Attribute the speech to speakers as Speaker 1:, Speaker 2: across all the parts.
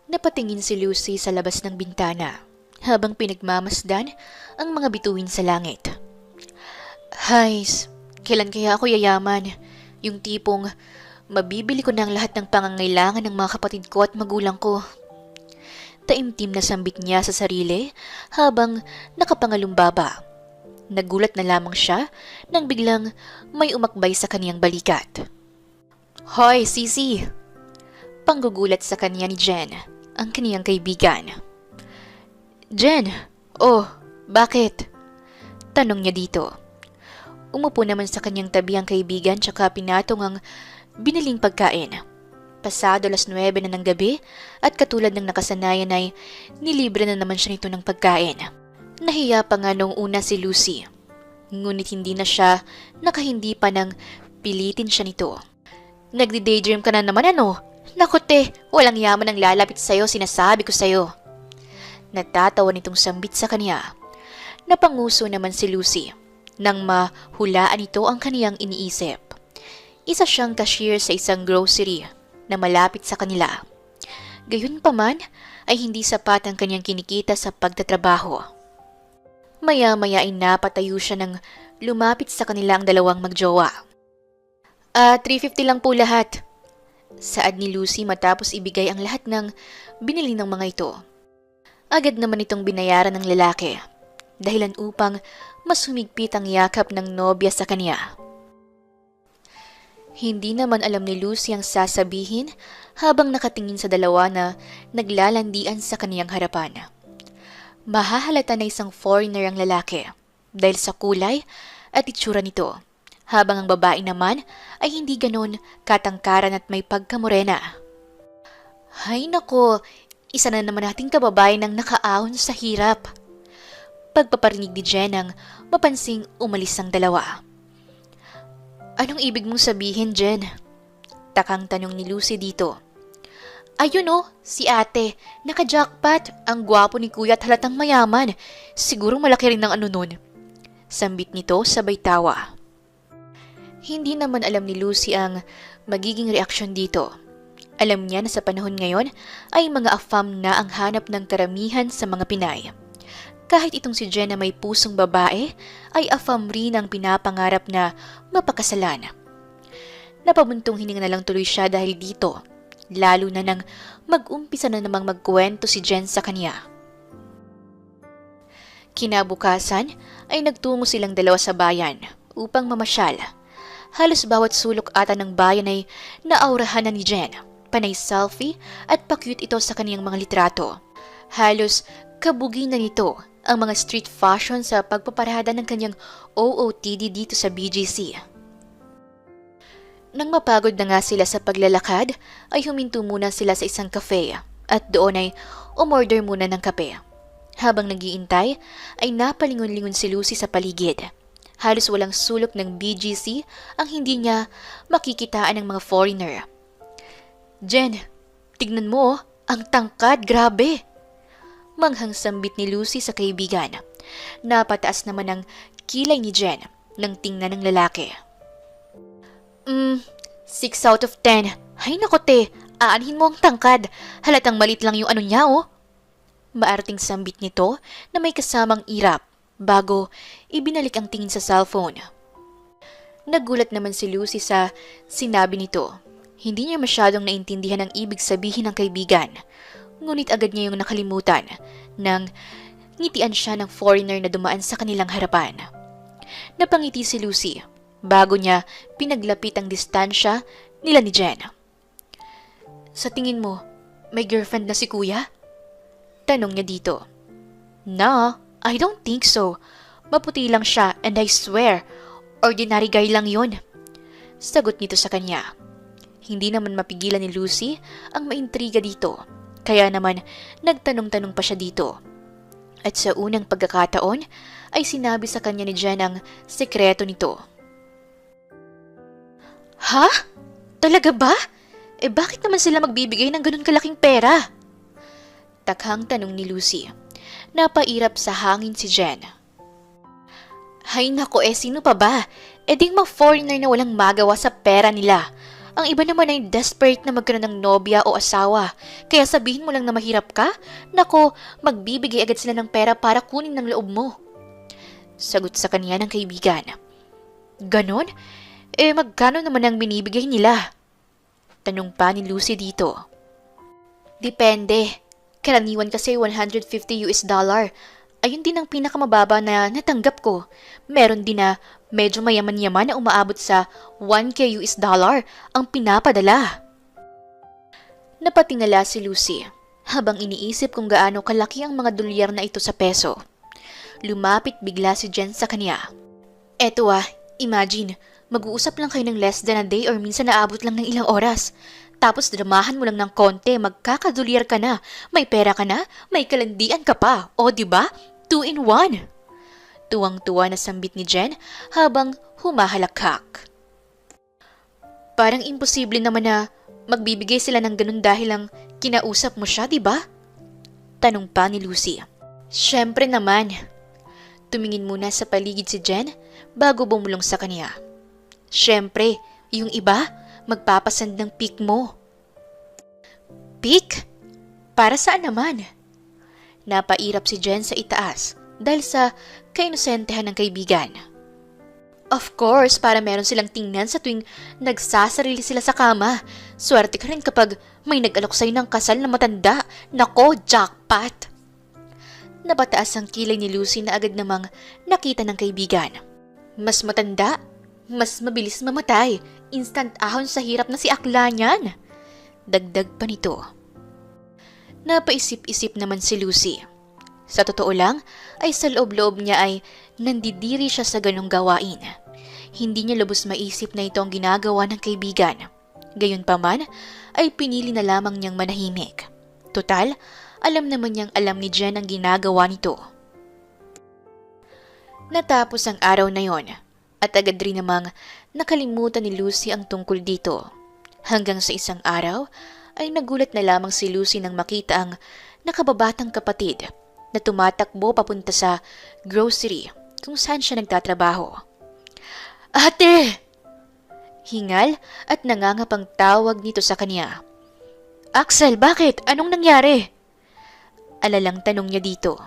Speaker 1: Napatingin si Lucy sa labas ng bintana habang pinagmamasdan ang mga bituin sa langit. Hays, kailan kaya ako yayaman? Yung tipong mabibili ko na ang lahat ng pangangailangan ng mga kapatid ko at magulang ko. Taimtim na sambit niya sa sarili habang nakapangalumbaba. Nagulat na lamang siya nang biglang may umakbay sa kaniyang balikat. Hoy, Sisi! Panggugulat sa kanya ni Jen, ang kaniyang kaibigan. Jen! Oh, bakit? Tanong niya dito. Umupo naman sa kanyang tabi ang kaibigan tsaka pinatong ang biniling pagkain. Pasado 9:00 na ng gabi at katulad ng nakasanayan ay nilibre na naman siya nito ng pagkain. Nahiya pa nga noong una si Lucy. Ngunit hindi na siya nakahindi pa nang pilitin siya nito. Nagdi-daydream ka na naman ano? Naku te, walang yaman ang lalapit sa'yo, sinasabi ko sa'yo. Natatawa nitong sambit sa kanya. Napanguso naman si Lucy nang mahulaan ito ang kaniyang iniisip. Isa siyang cashier sa isang grocery na malapit sa kanila. Gayunpaman ay hindi sapat ang kanyang kinikita sa pagtatrabaho. Maya-maya ay napatayo siya nang lumapit sa kanila ang dalawang magjowa. 350 lang po lahat. Saad ni Lucy matapos ibigay ang lahat ng binili ng mga ito. Agad naman itong binayaran ng lalaki, dahilan upang mas humigpit ang yakap ng nobya sa kanya. Hindi naman alam ni Lucy ang sasabihin habang nakatingin sa dalawa na naglalandian sa kaniyang harapan. Mahahalata na isang foreigner ang lalaki dahil sa kulay at itsura nito, habang ang babae naman ay hindi ganon katangkaran at may pagkamorena. Hay nako, isa na naman nating kababayan ang nakaahon sa hirap. Pagpaparinig ni Jen ang mapansing umalis ang dalawa. Anong ibig mong sabihin, Jen? Takang tanong ni Lucy dito. Ayun oh, si ate, naka-jackpot, ang gwapo ni kuya at halatang mayaman. Siguro malaki rin ng ano nun. Sambit nito sabay tawa. Hindi naman alam ni Lucy ang magiging reaksyon dito. Alam niya na sa panahon ngayon ay mga afam na ang hanap ng karamihan sa mga Pinay. Kahit itong si Jen na may pusong babae, ay afam rin ang pinapangarap na mapakasalan. Napabuntong hininga na lang tuloy siya dahil dito, lalo na nang mag-umpisa na namang magkwento si Jen sa kanya. Kinabukasan ay nagtungo silang dalawa sa bayan upang mamasyal. Halos bawat sulok ata ng bayan ay naaurahan na ni Jen. Panay selfie at pa-cute ito sa kaniyang mga litrato. Halos kabugi na nito ang mga street fashion sa pagpaparada ng kanyang OOTD dito sa BGC. Nang mapagod na nga sila sa paglalakad, ay huminto muna sila sa isang cafe at doon ay umorder muna ng kape. Habang nagiintay, ay napalingon-lingon si Lucy sa paligid. Halos walang sulok ng BGC ang hindi niya makikitaan ng mga foreigner. Jen, tignan mo, ang tangkad, grabe! Manghang sambit ni Lucy sa kaibigan. Napataas naman ang kilay ni Jen nang tingnan ng lalaki. 6 out of 10. Hay nako te, aanhin mo ang tangkad. Halatang malit lang yung ano niya oh. Maarting sambit nito na may kasamang irap bago ibinalik ang tingin sa cellphone. Nagulat naman si Lucy sa sinabi nito. Hindi niya masyadong naintindihan ang ibig sabihin ng kaibigan. Ngunit agad niya yung nakalimutan nang ngitian siya ng foreigner na dumaan sa kanilang harapan. Napangiti si Lucy bago niya pinaglapit ang distansya nila ni Jen. Sa tingin mo, may girlfriend na si kuya? Tanong niya dito. No, I don't think so. Maputi lang siya and I swear, ordinary guy lang yun. Sagot nito sa kanya. Hindi naman mapigilan ni Lucy ang maintriga dito. Kaya naman, nagtanong-tanong pa siya dito. At sa unang pagkakataon, ay sinabi sa kanya ni Jen ang sekreto nito. Ha? Talaga ba? Bakit naman sila magbibigay ng ganun kalaking pera? Takhang tanong ni Lucy. Napairap sa hangin si Jen. Hay nako sino pa ba? Ding mga foreigner na walang magawa sa pera nila. Ang iba naman ay desperate na magkaroon ng nobya o asawa. Kaya sabihin mo lang na mahirap ka, nako, magbibigay agad sila ng pera para kunin ng loob mo. Sagot sa kanya ng kaibigan. Ganon? Magkano naman ang binibigay nila? Tanong pa ni Lucy dito. Depende. Karaniwan kasi $150. Ayun din ang pinakamababa na natanggap ko. Meron din na medyo mayaman-yaman na umaabot sa $1K ang pinapadala. Napatingala si Lucy habang iniisip kung gaano kalaki ang mga dolyar na ito sa peso. Lumapit bigla si Jen sa kanya. Eto imagine, mag-uusap lang kayo ng less than a day or minsan naabot lang ng ilang oras. Tapos dramahan mo lang ng konti, magkakadolyar ka na, may pera ka na, may kalandian ka pa, o diba? 2 in 1. Tuwang-tuwa na sambit ni Jen habang humahalakhak. Parang imposible naman na magbibigay sila ng ganun dahil lang kinausap mo siya, diba? Tanong pa ni Lucy. Syempre naman. Tumingin muna sa paligid si Jen bago bumulong sa kanya. Syempre, yung iba, magpapasend ng pic mo. Pic? Para saan naman? Napairap si Jen sa itaas dahil sa kainosentehan ng kaibigan. Of course, para meron silang tingnan sa tuwing nagsasarili sila sa kama. Swerte ka rin kapag may nag-alok sa'yo ng kasal na matanda. Nako, jackpot! Napataas ang kilay ni Lucy na agad namang nakita ng kaibigan. Mas matanda, mas mabilis mamatay. Instant ahon sa hirap na si akla niyan. Dagdag pa nito. Napaisip-isip naman si Lucy. Sa totoo lang, ay sa loob-loob niya ay nandidiri siya sa ganong gawain. Hindi niya lubos maisip na ito ang ginagawa ng kaibigan. Gayunpaman, ay pinili na lamang niyang manahimik. Total, alam naman niyang alam ni Jen ang ginagawa nito. Natapos ang araw na yon, at agad rin namang nakalimutan ni Lucy ang tungkol dito. Hanggang sa isang araw, ay nagulat na lamang si Lucy nang makita ang nakababatang kapatid na tumatakbo papunta sa grocery kung saan siya nagtatrabaho. Ate! Hingal at nangangapang tawag nito sa kanya. Axel, bakit? Anong nangyari? Alalang tanong niya dito.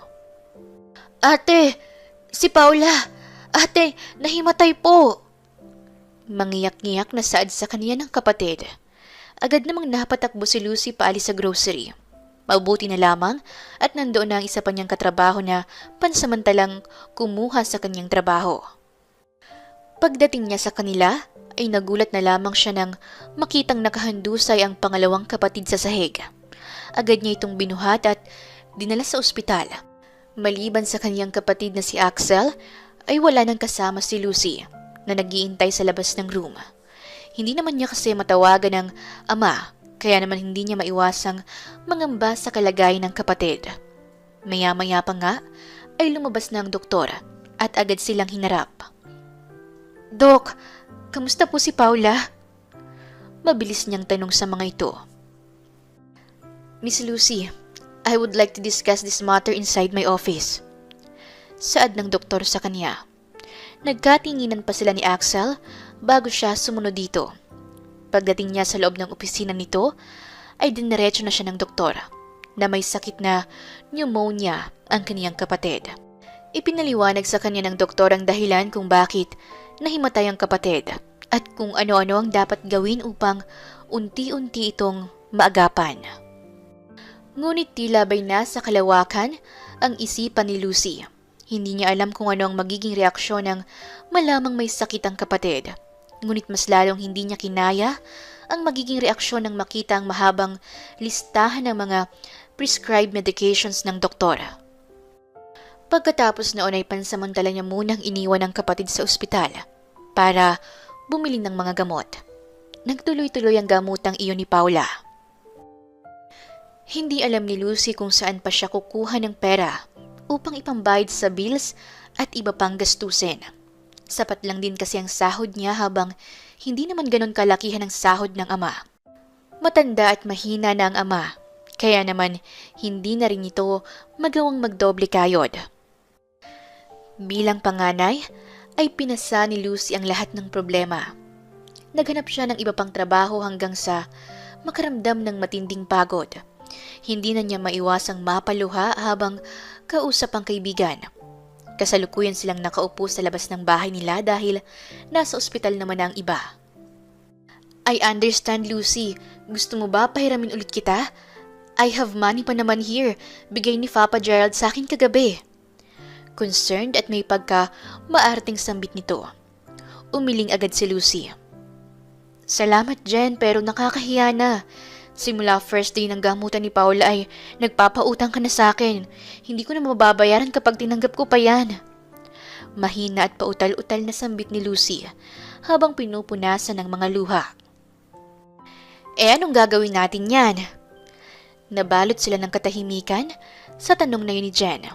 Speaker 1: Ate! Si Paula! Ate! Nahimatay po! Mangiyak-ngiyak na saad sa kanya ng kapatid. Agad namang napatakbo si Lucy paalis sa grocery. Mabuti na lamang at nandoon na ang isa pa niyang katrabaho na pansamantalang kumuha sa kanyang trabaho. Pagdating niya sa kanila, ay nagulat na lamang siya nang makitang nakahandusay ang pangalawang kapatid sa sahig. Agad niya itong binuhat at dinala sa ospital. Maliban sa kanyang kapatid na si Axel, ay wala nang kasama si Lucy na nag-iintay sa labas ng room. Hindi naman niya kasi matawagan ng ama, kaya naman hindi niya maiwasang mangamba sa kalagayan ng kapatid. Maya-maya pa nga ay lumabas na ang doktor at agad silang hinarap. Dok, kamusta po si Paula? Mabilis niyang tanong sa mga ito. Miss Lucy, I would like to discuss this matter inside my office. Saad ng doktor sa kanya. Nagkatinginan pa sila ni Axel bago siya sumunod dito. Pagdating niya sa loob ng opisina nito, ay diniretso na siya ng doktor na may sakit na pneumonia ang kaniyang kapatid. Ipinaliwanag sa kanya ng doktor ang dahilan kung bakit nahimatay ang kapatid at kung ano-ano ang dapat gawin upang unti-unti itong maagapan. Ngunit tila ba'y nasa kalawakan ang isipan ni Lucy. Hindi niya alam kung ano ang magiging reaksyon ng malamang may sakit ang kapatid. Ngunit mas lalong hindi niya kinaya ang magiging reaksyon ng makita ang mahabang listahan ng mga prescribed medications ng doktor. Pagkatapos noon ay pansamantala niya munang iniwan ang kapatid sa ospital para bumili ng mga gamot. Nagtuloy-tuloy ang gamutang iyon ni Paula. Hindi alam ni Lucy kung saan pa siya kukuha ng pera upang ipambayad sa bills at iba pang gastusin. Sapat lang din kasi ang sahod niya habang hindi naman ganon kalakihan ang sahod ng ama. Matanda at mahina na ang ama, kaya naman hindi na rin ito magawang magdoble kayod. Bilang panganay, ay pinasa ni Lucy ang lahat ng problema. Naghanap siya ng iba pang trabaho hanggang sa makaramdam ng matinding pagod. Hindi na niya maiwasang mapaluha habang kausap ang kaibigan. Kasalukuyan silang nakaupo sa labas ng bahay nila dahil nasa ospital naman ang iba. I understand, Lucy. Gusto mo ba pahiramin ulit kita? I have money pa naman here. Bigay ni Papa Gerald sa akin kagabi. Concerned at may pagka-maarting sambit nito. Umiling agad si Lucy. Salamat, Jen, pero nakakahiya na. Simula first day ng gamutan ni Paula ay nagpapautang ka na sa akin. Hindi ko na mababayaran kapag tinanggap ko pa yan. Mahina at pautal-utal na sambit ni Lucy habang pinupunasan ng mga luha. Anong gagawin natin yan? Nabalot sila ng katahimikan sa tanong na yun ni Jen.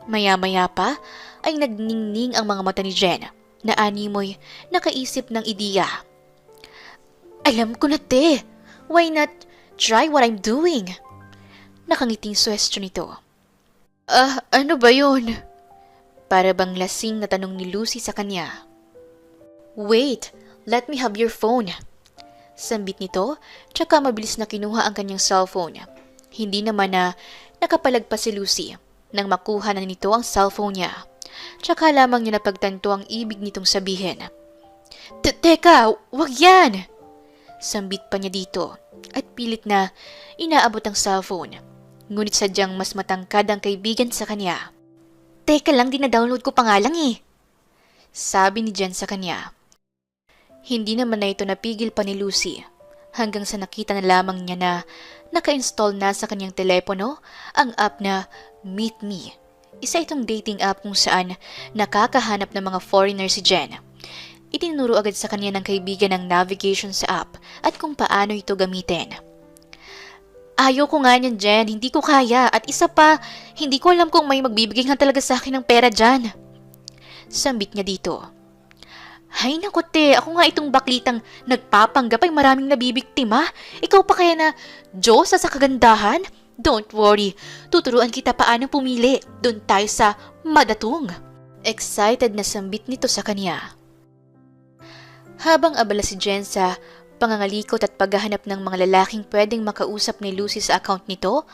Speaker 1: Maya-maya pa ay nagningning ang mga mata ni Jen na animoy nakaisip ng ideya. Alam ko na, te. Why not try what I'm doing? Nakangiting suwestyo nito. Ano ba yun? Para bang lasing na tanong ni Lucy sa kanya. Wait, let me have your phone. Sambit nito, tsaka mabilis na kinuha ang kanyang cellphone. Hindi naman na nakapalagpas si Lucy nang makuha na nito ang cellphone niya. Tsaka lamang niya napagtanto ang ibig nitong sabihin. Teka, wag yan! Sambit pa niya dito at pilit na inaabot ang cellphone. Ngunit sadyang mas matangkad ang kaibigan sa kanya. Teka lang, dina-download ko pa nga lang eh. Sabi ni Jen sa kanya. Hindi naman na ito napigil pa ni Lucy hanggang sa nakita na lamang niya na naka-install na sa kanyang telepono ang app na Meet Me. Isa itong dating app kung saan nakakahanap ng mga foreigner si Jen. Itinuro agad sa kanya ng kaibigan ang navigation sa app at kung paano ito gamitin. Ayaw ko nga niyan, Jen. Hindi ko kaya. At isa pa, hindi ko alam kung may magbibigay nga talaga sa akin ng pera dyan. Sambit niya dito. Hay naku, te. Ako nga itong baklitang nagpapanggap ay maraming nabibiktima. Ikaw pa kaya na Diyos sa kagandahan? Don't worry. Tuturuan kita paano pumili. Doon tayo sa madatong. Excited na sambit nito sa kanya. Habang abala si Jen sa pangangalikot at paghahanap ng mga lalaking pwedeng makausap ni Lucy sa account nito,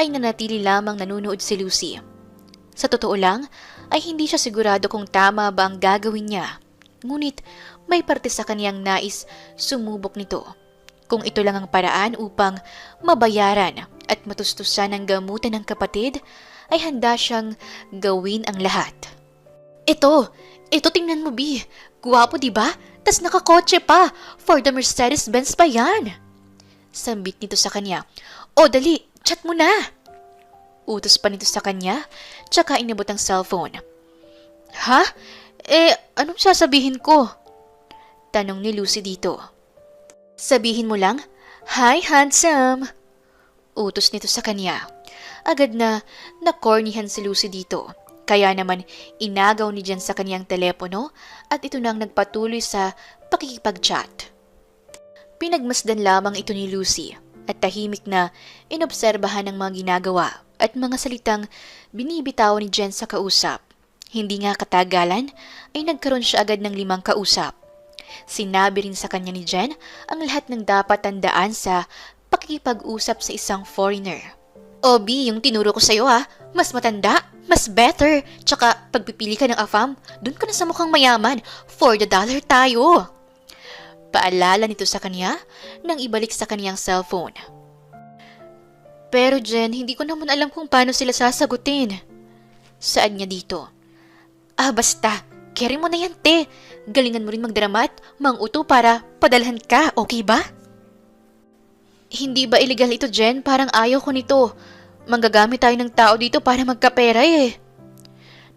Speaker 1: ay nanatili lamang nanonood si Lucy. Sa totoo lang, ay hindi siya sigurado kung tama ba ang gagawin niya. Ngunit may parte sa kaniyang nais sumubok nito. Kung ito lang ang paraan upang mabayaran at matustusan ang gamutan ng kapatid, ay handa siyang gawin ang lahat. Ito tingnan mo, B. Guwapo, diba? Tas nakakotse pa. For the Mercedes-Benz pa yan. Sambit nito sa kanya. O, dali, chat mo na. Utos pa nito sa kanya, tsaka inabot ang cellphone. Ha? Anong sasabihin ko? Tanong ni Lucy dito. Sabihin mo lang, Hi, handsome. Utos nito sa kanya. Agad na nakornihan si Lucy dito. Kaya naman inagaw ni Jen sa kanyang telepono at ito nang nagpatuloy sa pakikipag-chat. Pinagmasdan lamang ito ni Lucy at tahimik na inobserbahan ang mga ginagawa at mga salitang binibitaw ni Jen sa kausap. Hindi nga katagalan ay nagkaroon siya agad ng 5 kausap. Sinabi rin sa kanya ni Jen ang lahat ng dapat tandaan sa pakikipag-usap sa isang foreigner. Obi, yung tinuro ko sa'yo mas matanda, mas better, tsaka pagpipili ka ng AFAM, dun ka na sa mukhang mayaman, for the dollar tayo. Paalala nito sa kanya nang ibalik sa kaniyang cellphone. Pero Jen, hindi ko naman alam kung paano sila sasagutin. Saan niya dito? Basta, carry mo na yan, te. Galingan mo rin magdrama at manguto para padalhan ka, okay ba? Hindi ba illegal ito, Jen? Parang ayaw ko nito. Manggagamit tayo ng tao dito para magkapera eh.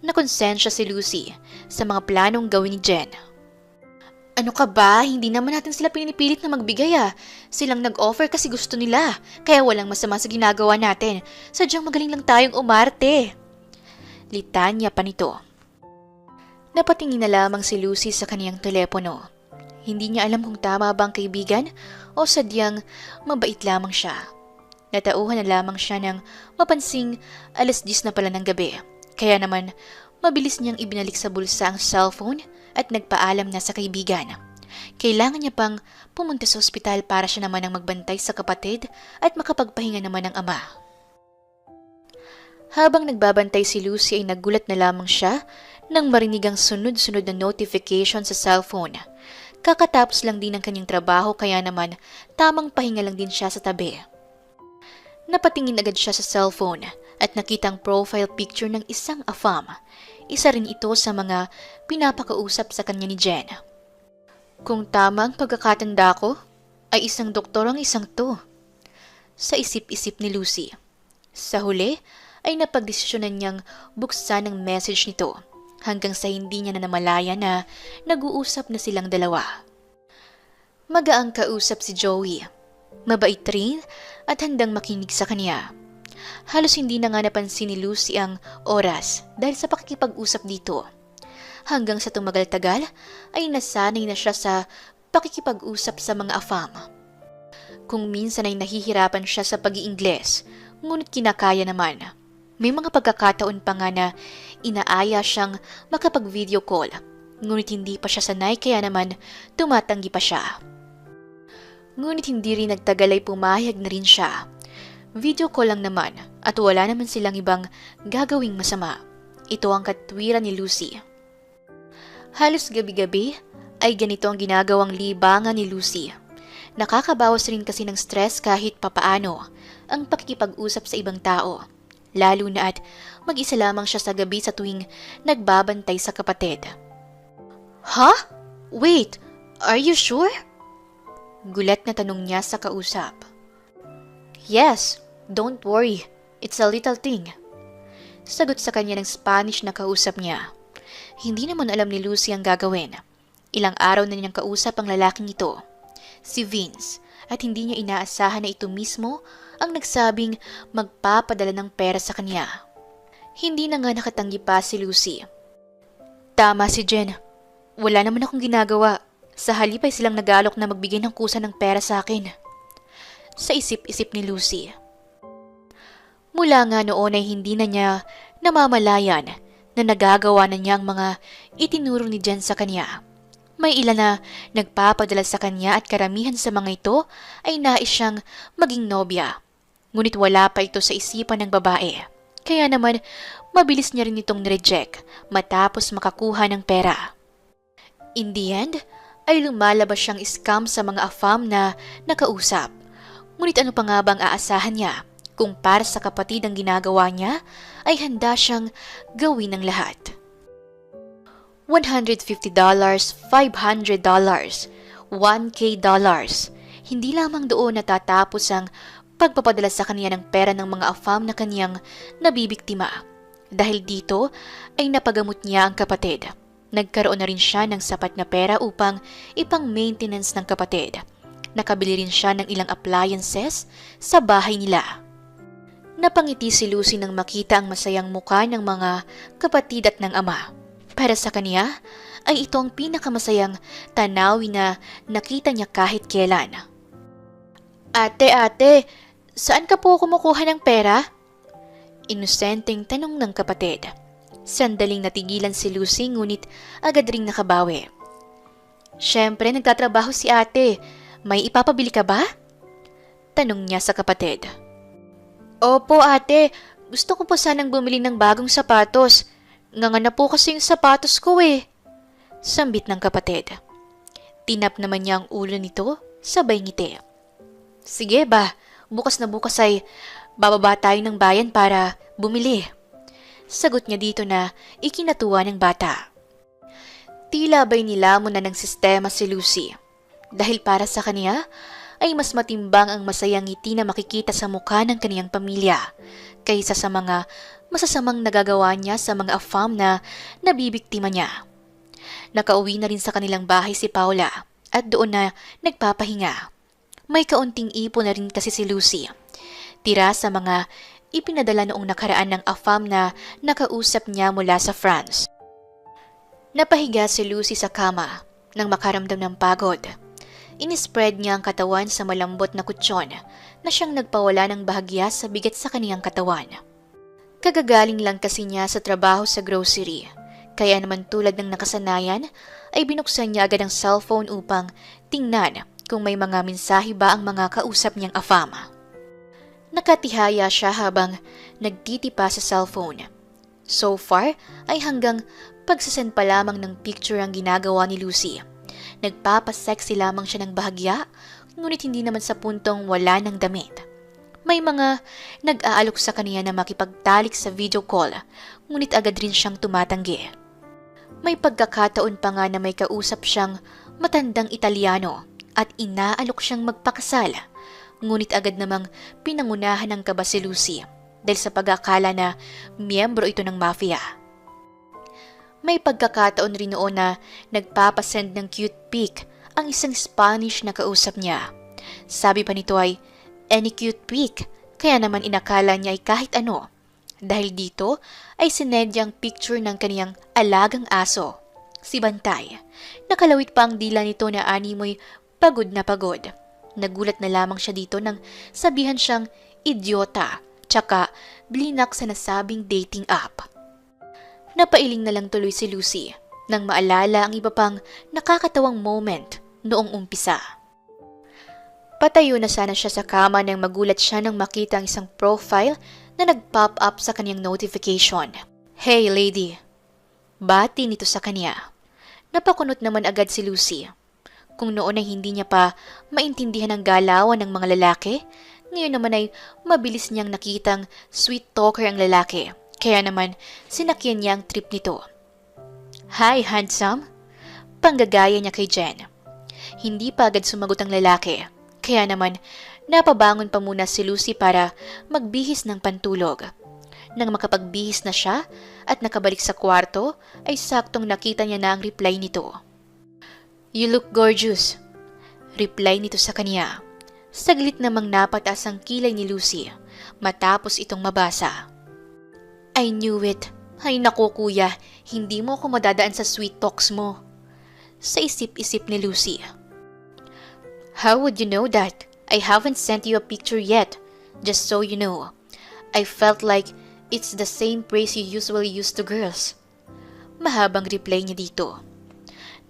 Speaker 1: Nakonsensya si Lucy sa mga planong gawin ni Jen. Ano ka ba? Hindi naman natin sila pinipilit na magbigay Silang nag-offer kasi gusto nila. Kaya walang masama sa ginagawa natin. Sadyang magaling lang tayong umarte. Litanya pa nito. Napatingin na lamang si Lucy sa kaniyang telepono. Hindi niya alam kung tama ba ang kaibigan o sadyang mabait lamang siya. Natauhan na lamang siya nang mapansing 10:00 na pala ng gabi. Kaya naman, mabilis niyang ibinalik sa bulsa ang cellphone at nagpaalam na sa kaibigan. Kailangan niya pang pumunta sa ospital para siya naman ang magbantay sa kapatid at makapagpahinga naman ng ama. Habang nagbabantay si Lucy ay nagulat na lamang siya nang marinig ang sunod-sunod na notification sa cellphone. Kakatapos lang din ng kanyang trabaho kaya naman tamang pahinga lang din siya sa tabi. Napatingin agad siya sa cellphone at nakita ang profile picture ng isang AFAM. Isa rin ito sa mga pinapakausap sa kanya ni Jen. Kung tama ang pagkakatanda ko, ay isang doktor ang isang to. Sa isip-isip ni Lucy. Sa huli, ay napagdesisyonan niyang buksan ang message nito hanggang sa hindi niya na namalaya na nag-uusap na silang dalawa. Magaang kausap si Joey. Mabait rin at handang makinig sa kanya. Halos hindi na nga napansin ni Lucy ang oras dahil sa pakikipag-usap dito. Hanggang sa tumagal-tagal ay nasanay na siya sa pakikipag-usap sa mga AFAM. Kung minsan ay nahihirapan siya sa pag-iingles, ngunit kinakaya naman. May mga pagkakataon pa nga na inaaya siyang makapag-video call, ngunit hindi pa siya sanay kaya naman tumatanggi pa siya. Ngunit hindi rin nagtagal ay pumayag na rin siya. Video call lang naman at wala naman silang ibang gagawing masama. Ito ang katwiran ni Lucy. Halos gabi-gabi ay ganito ang ginagawang libangan ni Lucy. Nakakabawas rin kasi ng stress kahit papaano ang pakikipag-usap sa ibang tao. Lalo na at mag-isa lamang siya sa gabi sa tuwing nagbabantay sa kapatid. Huh? Wait, are you sure? Gulat na tanong niya sa kausap. Yes, don't worry. It's a little thing. Sagot sa kanya ng Spanish na kausap niya. Hindi naman alam ni Lucy ang gagawin. Ilang araw na niyang kausap ang lalaking ito, si Vince, at hindi niya inaasahan na ito mismo ang nagsabing magpapadala ng pera sa kanya. Hindi na nga nakatanggi pa si Lucy. Tama si Jen. Wala naman akong ginagawa. Sa halip ay silang nag-aalok na magbigay ng kusa ng pera sa akin. Sa isip-isip ni Lucy. Mula nga noon ay hindi na niya namamalayan na nagagawa na niya ang mga itinuro ni Jen sa kanya. May ilan na nagpapadala sa kanya at karamihan sa mga ito ay nais siyang maging nobya. Ngunit wala pa ito sa isipan ng babae. Kaya naman, mabilis niya rin itong nireject matapos makakuha ng pera. In the end, ay lumalabas siyang scam sa mga AFAM na nakausap. Ngunit ano pa nga bang aasahan niya kung para sa kapatid ang ginagawa niya ay handa siyang gawin ng lahat. $150, $500, $1K. Hindi lamang doon natatapos ang pagpapadala sa kanya ng pera ng mga AFAM na kanyang nabibiktima. Dahil dito ay napagamot niya ang kapatid. Nagkaroon na rin siya ng sapat na pera upang ipang-maintenance ng kapatid. Nakabili rin siya ng ilang appliances sa bahay nila. Napangiti si Lucy nang makita ang masayang muka ng mga kapatid at ng ama. Para sa kanya ay ito ang pinakamasayang tanawin na nakita niya kahit kailan. Ate, saan ka po kumukuha ng pera? Inosenteng tanong ng kapatid. Sandaling natigilan si Lucy ngunit agad ring nakabawi. Siyempre, nagtatrabaho si ate. May ipapabili ka ba? Tanong niya sa kapatid. Opo ate, gusto ko po sanang bumili ng bagong sapatos. Nganga na po kasi yung sapatos ko eh. Sambit ng kapatid. Tinap naman niya ang ulo nito, sabay ngiti. Sige ba, bukas na bukas ay bababa tayo ng bayan para bumili. Sagot niya dito na ikinatuwa ng bata. Tila ba'y nilamon na ng sistema si Lucy. Dahil para sa kanya ay mas matimbang ang masayang ngiti na makikita sa mukha ng kaniyang pamilya kaysa sa mga masasamang nagagawa niya sa mga AFAM na nabibiktima niya. Nakauwi na rin sa kanilang bahay si Paula at doon na nagpapahinga. May kaunting ipon na rin kasi si Lucy. Tira sa mga ipinadala noong nakaraan ng AFAM na nakausap niya mula sa France. Napahiga si Lucy sa kama nang makaramdam ng pagod. Inispread niya ang katawan sa malambot na kutsyon na siyang nagpawala ng bahagya sa bigat sa kaniyang katawan. Kagagaling lang kasi niya sa trabaho sa grocery, Kaya naman tulad ng nakasanayan, ay binuksan niya agad ang cellphone upang tingnan kung may mga mensahe ba ang mga kausap niyang afam. Nakatihaya siya habang nagtitipa sa cellphone. So far ay hanggang pagsasend pa lamang ng picture ang ginagawa ni Lucy. Nagpapasexy lamang siya ng bahagya, ngunit hindi naman sa puntong wala ng damit. May mga nag-aalok sa kaniya na makipagtalik sa video call, ngunit agad rin siyang tumatanggi. May pagkakataon pa nga na may kausap siyang matandang Italiano at inaalok siyang magpakasal, ngunit agad namang pinangunahan ng kaba si Lucy dahil sa pag-akala na miyembro ito ng mafia. May pagkakataon rin noon na nagpapasend ng cute pic ang isang Spanish na kausap niya. Sabi pa nito ay, any cute pic, kaya naman inakala niya ay kahit ano. Dahil dito ay sinedyang picture ng kaniyang alagang aso, si Bantay. Nakalawit pa ang dila nito na animoy pagod na pagod. Nagulat na lamang siya dito nang sabihan siyang idiota, tsaka blinak sa nasabing dating app. Napailing na lang tuloy si Lucy nang maalala ang iba pang nakakatawang moment noong umpisa. Patayo na sana siya sa kama nang magulat siya nang makita ang isang profile na nag-pop up sa kanyang notification. Hey lady! Bati nito sa kanya. Napakunot naman agad si Lucy. Kung noon ay hindi niya pa maintindihan ang galawan ng mga lalaki, ngayon naman ay mabilis niyang nakitang sweet talker ang lalaki. Kaya naman sinakyan niya ang trip nito. Hi handsome! Panggagaya niya kay Jen. Hindi pa agad sumagot ang lalaki. Kaya naman napabangon pa muna si Lucy para magbihis ng pantulog. Nang makapagbihis na siya at nakabalik sa kwarto, ay saktong nakita niya na ang reply nito. You look gorgeous. Reply nito sa kanya. Saglit namang napataas ang kilay ni Lucy matapos itong mabasa. I knew it. Ay naku kuya, hindi mo ako madadaan sa sweet talks mo. Sa isip-isip ni Lucy. How would you know that? I haven't sent you a picture yet. Just so you know. I felt like it's the same praise you usually use to girls. Mahabang reply niya dito.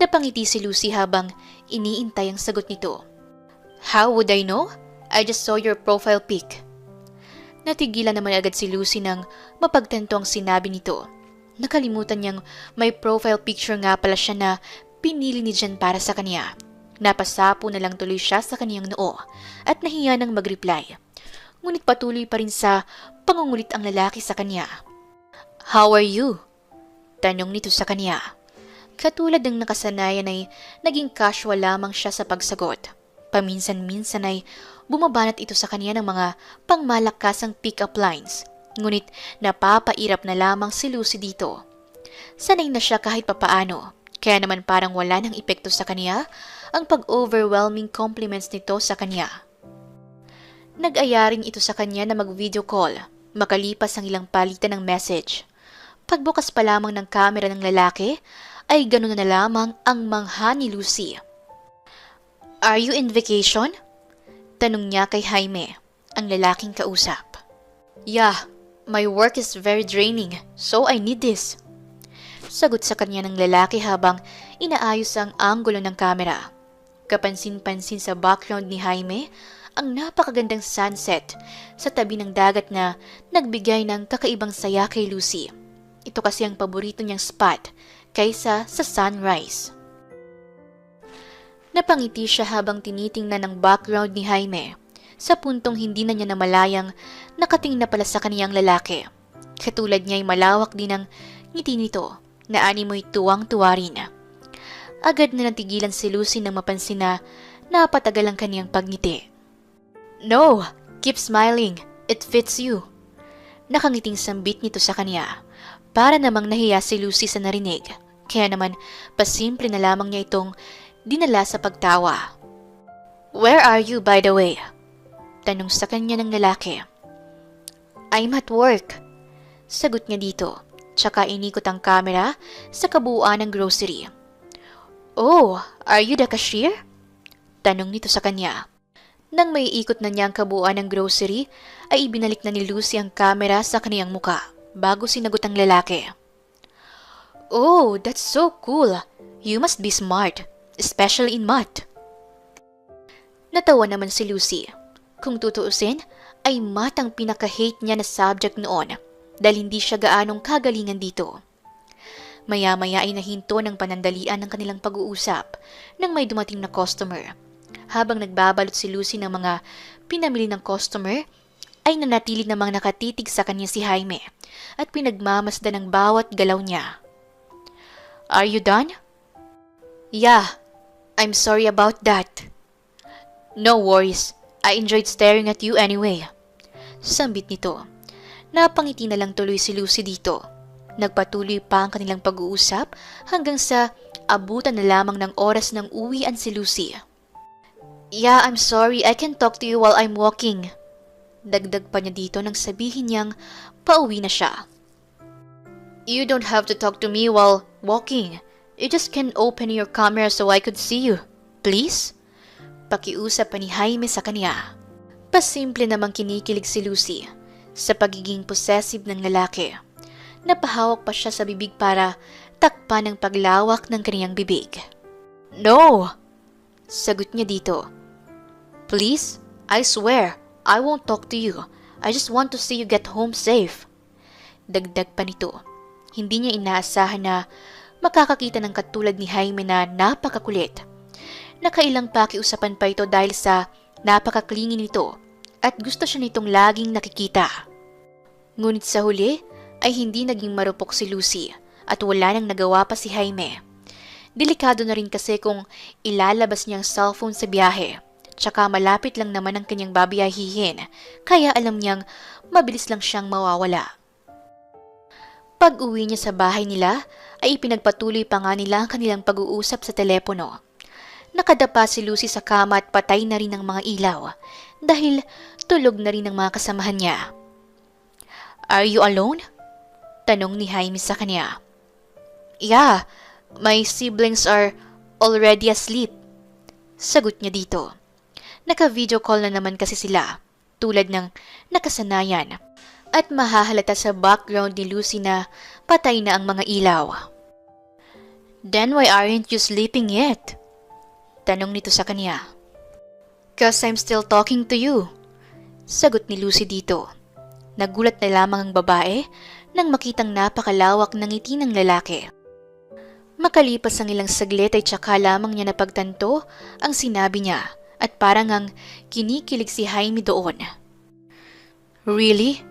Speaker 1: Napangiti si Lucy habang iniintay ang sagot nito. How would I know? I just saw your profile pic. Natigilan naman agad si Lucy nang mapagtanto ang sinabi nito. Nakalimutan niyang may profile picture nga pala siya na pinili ni Jen para sa kanya. Napasapo na lang tuloy siya sa kaniyang noo at nahiya nang mag-reply. Ngunit patuloy pa rin sa pangungulit ang lalaki sa kanya. How are you? Tanong nito sa kanya. Katulad ng nakasanayan ay naging casual lamang siya sa pagsagot. Paminsan-minsan ay bumabanat ito sa kanya ng mga pangmalakasang pick-up lines. Ngunit napapairap na lamang si Lucy dito. Sanay na siya kahit papaano, kaya naman parang wala ng epekto sa kanya ang pag-overwhelming compliments nito sa kanya. Nag-aya rin ito sa kanya na mag-video call, makalipas ang ilang palitan ng message. Pagbukas pa lamang ng kamera ng lalaki, ay gano'n na lamang ang mangha ni Lucy. Are you in vacation? Tanong niya kay Jaime, ang lalaking kausap. Yeah, my work is very draining, so I need this. Sagot sa kanya ng lalaki habang inaayos ang anggulo ng kamera. Kapansin-pansin sa background ni Jaime ang napakagandang sunset sa tabi ng dagat na nagbigay ng kakaibang saya kay Lucy. Ito kasi ang paborito niyang spot kaysa sa sunrise. Napangiti siya habang tinitingnan ang background ni Jaime sa puntong hindi na niya namalayang nakatingin na pala sa kaniyang lalaki. Katulad niya ay malawak din ang ngiti nito na animoy tuwang-tuwa rin. Agad na natigilan si Lucy nang mapansin na napatagal ang kaniyang pagngiti. No, keep smiling. It fits you. Nakangiting sambit nito sa kanya. Para namang nahiya si Lucy sa narinig. Kaya naman pasimple na lamang niya itong dinala sa pagtawa. Where are you by the way? Tanong sa kanya ng lalaki. I'm at work. Sagot niya dito. Tsaka inikot ang kamera sa kabuuan ng grocery. Oh, are you the cashier? Tanong nito sa kanya. Nang may ikot na niya ang kabuuan ng grocery, ay ibinalik na ni Lucy ang kamera sa kaniyang muka bago sinagot ang lalaki. Oh, that's so cool. You must be smart, especially in math. Natawa naman si Lucy. Kung tutuusin, ay math ang pinaka-hate niya na subject noon dahil hindi siya gaanong kagalingan dito. Maya-maya ay nahinto ng panandalian ng kanilang pag-uusap nang may dumating na customer. Habang nagbabalot si Lucy ng mga pinamili ng customer, ay nanatili namang nakatitig sa kanya si Jaime at pinagmamasdan ng bawat galaw niya. Are you done? Yeah, I'm sorry about that. No worries, I enjoyed staring at you anyway. Sambit nito. Napangiti na lang tuloy si Lucy dito. Nagpatuloy pa ang kanilang pag-uusap hanggang sa abutan na lamang ng oras ng uwian si Lucy. Yeah, I'm sorry, I can talk to you while I'm walking. Dagdag pa niya dito nang sabihin niyang pauwi na siya. You don't have to talk to me while walking. You just can open your camera so I could see you. Please? Pakiusap pa ni Jaime sa kanya. Pasimple namang kinikilig si Lucy sa pagiging possessive ng lalaki. Napahawak pa siya sa bibig para takpan ang paglawak ng kaniyang bibig. No! Sagot niya dito. Please, I swear, I won't talk to you. I just want to see you get home safe. Dagdag pa nito. Hindi niya inaasahan na makakakita ng katulad ni Jaime na napakakulit. Nakailang pakiusapan pa ito dahil sa napakaklingi nito at gusto siya nitong laging nakikita. Ngunit sa huli ay hindi naging marupok si Lucy at wala nang nagawa pa si Jaime. Delikado na rin kasi kung ilalabas niya ang cellphone sa biyahe. Tsaka malapit lang naman ang kanyang babiyahihin kaya alam niyang mabilis lang siyang mawawala. Pag-uwi niya sa bahay nila ay ipinagpatuloy pa nga nila ang kanilang pag-uusap sa telepono. Nakadapa si Lucy sa kama at patay na rin ang mga ilaw dahil tulog na rin ang mga kasamahan niya. Are you alone? Tanong ni Jaime sa kanya. Yeah, my siblings are already asleep. Sagot niya dito. Naka-video call na naman kasi sila, tulad ng nakasanayan, at mahahalata sa background ni Lucy na patay na ang mga ilaw. Then why aren't you sleeping yet? Tanong nito sa kanya. Cause I'm still talking to you. Sagot ni Lucy dito. Nagulat na lamang ang babae nang makitang napakalawak ng ngiti ng lalaki. Makalipas ang ilang saglit ay tsaka lamang niya napagtanto ang sinabi niya at parang ang kinikilig si Jaime doon. Really?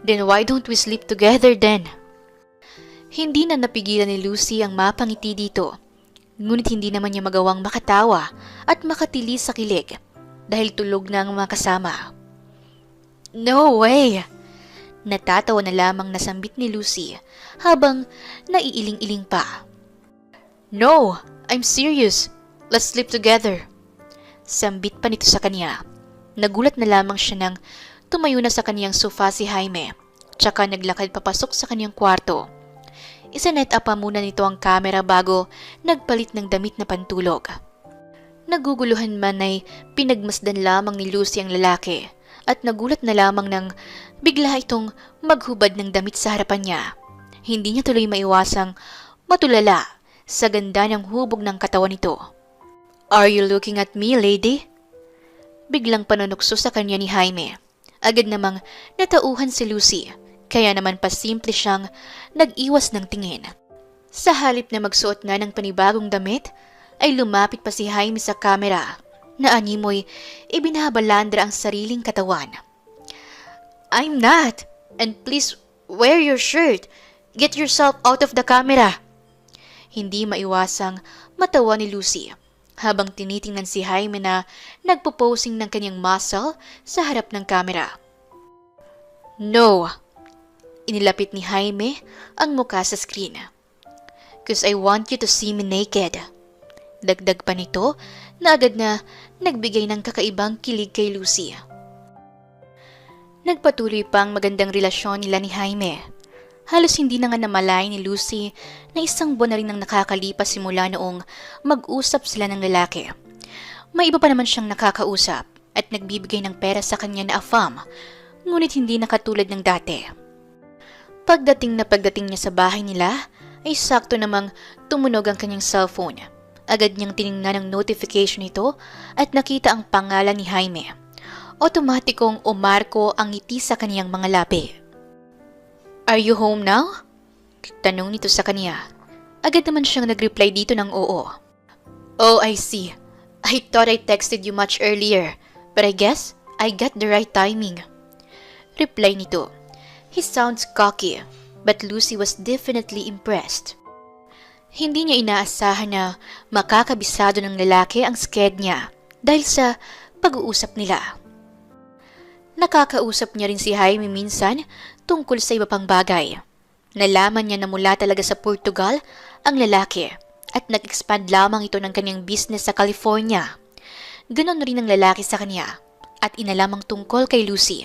Speaker 1: Then why don't we sleep together then? Hindi na napigilan ni Lucy ang mapangiti dito. Ngunit hindi naman niya magawang makatawa at makatili sa kilig dahil tulog na ang mga kasama. No way! Natatawa na lamang nasambit ni Lucy habang naiiling-iling pa. No, I'm serious. Let's sleep together. Sambit pa nito sa kanya. Nagulat na lamang siya nang tumayo na sa kaniyang sofa si Jaime, tsaka naglakad papasok sa kaniyang kwarto. Isinet up pa muna nito ang camera bago nagpalit ng damit na pantulog. Naguguluhan man ay pinagmasdan lamang ni Lucy ang lalaki at nagulat na lamang nang bigla itong maghubad ng damit sa harapan niya. Hindi niya tuloy maiwasang matulala sa ganda ng hubog ng katawan nito. Are you looking at me, lady? Biglang panunukso sa kanya ni Jaime. Agad namang natauhan si Lucy. Kaya naman pasimple siyang nag-iwas ng tingin. Sa halip na magsuot na ng panibagong damit, ay lumapit pa si Jaime sa kamera na animoy ibinabalandra ang sariling katawan. I'm not! And please wear your shirt. Get yourself out of the camera. Hindi maiwasang matawa ni Lucy habang tinitingnan si Jaime na nagpo-posing ng kanyang muscle sa harap ng kamera. No! Inilapit ni Jaime ang mukha sa screen. Cause I want you to see me naked. Dagdag pa nito na agad na nagbigay ng kakaibang kilig kay Lucy. Nagpatuloy pa ang magandang relasyon nila ni Jaime. Halos hindi na nga namalay ni Lucy na isang buwan na rin ang nakakalipas simula noong mag-usap sila ng lalaki. May iba pa naman siyang nakakausap at nagbibigay ng pera sa kanya na afam, ngunit hindi na katulad ng dati. Pagdating niya sa bahay nila, ay sakto namang tumunog ang kanyang cellphone. Agad niyang tiningnan ang notification nito at nakita ang pangalan ni Jaime. Otomatikong umarko ang ngiti sa kaniyang mga labi. "Are you home now?" Tanong nito sa kaniya. Agad naman siyang nag-reply dito ng oo. "Oh, I see. I thought I texted you much earlier, but I guess I got the right timing." Reply nito. He sounds cocky, but Lucy was definitely impressed. Hindi niya inaasahan na makakabisado ng lalaki ang sked niya dahil sa pag-uusap nila. Nakakausap niya rin si Jaime minsan tungkol sa iba pang bagay. Nalaman niya na mula talaga sa Portugal ang lalaki at nag-expand lamang ito ng kanyang business sa California. Ganon rin ang lalaki sa kanya at inalamang tungkol kay Lucy.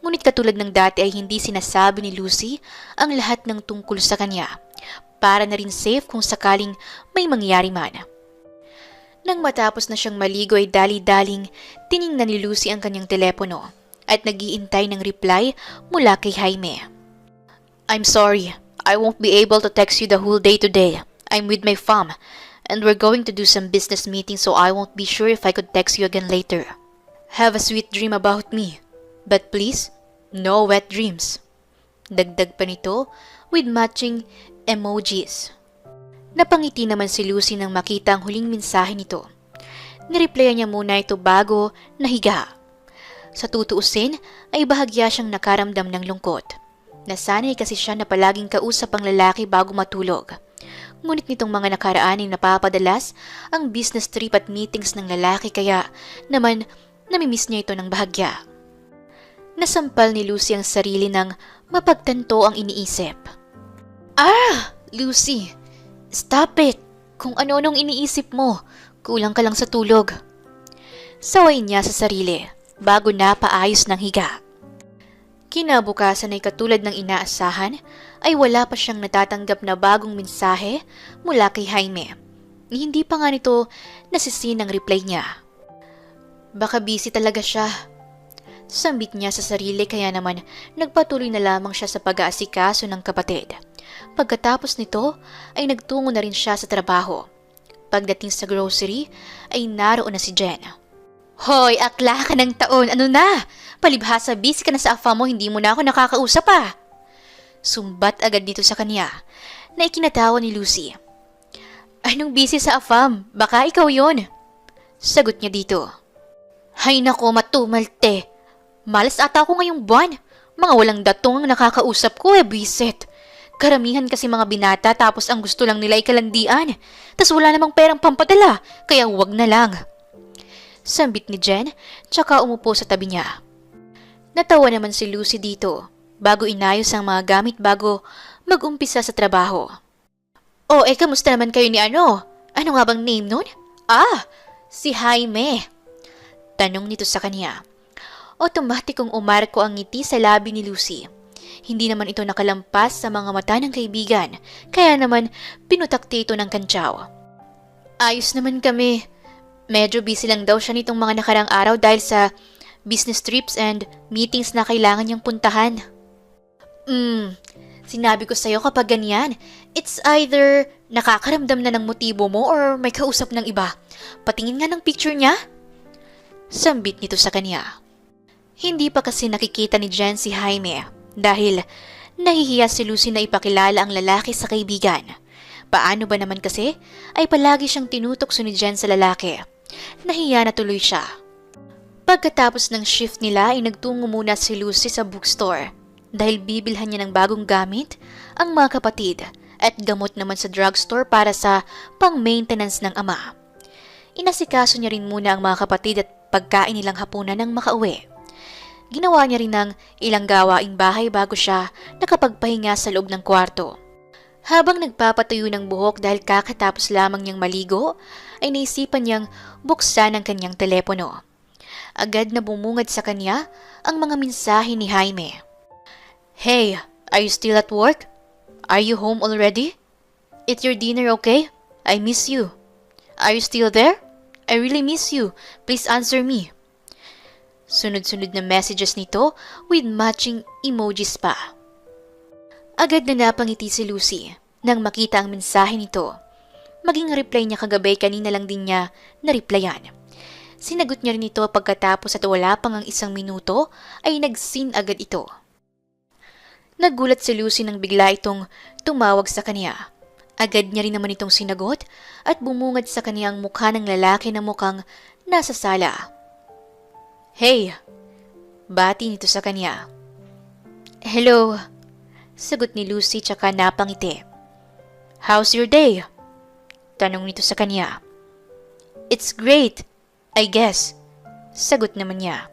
Speaker 1: Ngunit katulad ng dati ay hindi sinasabi ni Lucy ang lahat ng tungkol sa kanya para na rin safe kung sakaling may mangyari man. Nang matapos na siyang maligo ay dali-daling tiningnan ni Lucy ang kanyang telepono at nag-iintay ng reply mula kay Jaime. "I'm sorry, I won't be able to text you the whole day today. I'm with my fam and we're going to do some business meetings so I won't be sure if I could text you again later. Have a sweet dream about me. But please, no wet dreams." Dagdag pa nito with matching emojis. Napangiti naman si Lucy nang makita ang huling mensahe nito. Nireplyan niya muna ito bago nahiga. Sa tutuusin ay bahagya siyang nakaramdam ng lungkot. Nasanay kasi siya na palaging kausap ang lalaki bago matulog. Ngunit nitong mga nakaraan ay napapadalas ang business trip at meetings ng lalaki kaya naman namimiss niya ito ng bahagya. Nasampal ni Lucy ang sarili ng mapagtanto ang iniisip. Lucy, stop it! Kung ano-anong iniisip mo, kulang ka lang sa tulog. Saway niya sa sarili bago napaayos ng higa. Kinabukasan ay katulad ng inaasahan ay wala pa siyang natatanggap na bagong mensahe mula kay Jaime. Hindi pa nga nito nasisin ang reply niya. Baka busy talaga siya. Sambit niya sa sarili kaya naman nagpatuloy na lamang siya sa pag-aasikaso ng kapatid. Pagkatapos nito ay nagtungo na rin siya sa trabaho. Pagdating sa grocery ay naroon na si Jen. "Hoy, akla ka ng taon, ano na? Palibhasa busy ka na sa afa mo, hindi mo na ako nakakausap ah." Sumbat agad dito sa kanya na ikinatawa ni Lucy. "Anong busy sa afam? Baka ikaw yon." Sagot niya dito. "Hay nako, matumalte. Malas ata ako ngayong buwan. Mga walang datong ang nakakausap ko bisit. Karamihan kasi mga binata tapos ang gusto lang nila ay kalandian. Tas wala namang perang pampadala, kaya wag na lang." Sambit ni Jen, tsaka umupo sa tabi niya. Natawa naman si Lucy dito, bago inayos ang mga gamit bago mag-umpisa sa trabaho. Kamusta naman kayo ni ano? Ano nga bang name nun? Si Jaime. Tanong nito sa kanya. Otomatikong umarko ang ngiti sa labi ni Lucy. Hindi naman ito nakalampas sa mga mata ng kaibigan, kaya naman pinutakti ito ng kantsaw. "Ayos naman kami. Medyo busy lang daw siya nitong mga nakarang araw dahil sa business trips and meetings na kailangan niyang puntahan." Sinabi ko sa'yo kapag ganyan, it's either nakakaramdam na ng motibo mo or may kausap ng iba. Patingin nga ng picture niya. Sambit nito sa kanya. Hindi pa kasi nakikita ni Jen si Jaime dahil nahihiya si Lucy na ipakilala ang lalaki sa kaibigan. Paano ba naman kasi ay palagi siyang tinutokso ni Jen sa lalaki. Nahiya na tuloy siya. Pagkatapos ng shift nila ay nagtungo muna si Lucy sa bookstore dahil bibilhan niya ng bagong gamit ang mga kapatid at gamot naman sa drugstore para sa pang-maintenance ng ama. Inasikaso niya rin muna ang mga kapatid at pagkain nilang hapunan nang makauwi. Ginawa niya rin ng ilang gawaing bahay bago siya nakapagpahinga sa loob ng kwarto. Habang nagpapatuyo ng buhok dahil kakatapos lamang niyang maligo, ay naisipan niyang buksan ang kanyang telepono. Agad na bumungad sa kanya ang mga mensahe ni Jaime. "Hey, are you still at work? Are you home already? Eat your dinner, okay? I miss you. Are you still there? I really miss you. Please answer me." Sunod-sunod na messages nito with matching emojis pa. Agad na napangiti si Lucy Nang makita ang mensahe nito, maging reply niya kagabi kanina lang din niya na-replyan. Sinagot niya rin ito pagkatapos at wala pang ang 1 minuto ay nag-seen agad ito. Nagulat si Lucy nang bigla itong tumawag sa kanya. Agad niya rin naman itong sinagot at bumungad sa kanya ang mukha ng lalaki na mukhang nasa sala. "Hey!" Bati nito sa kanya. "Hello!" Sagot ni Lucy tsaka napangiti. "How's your day?" Tanong nito sa kanya. "It's great, I guess." Sagot naman niya.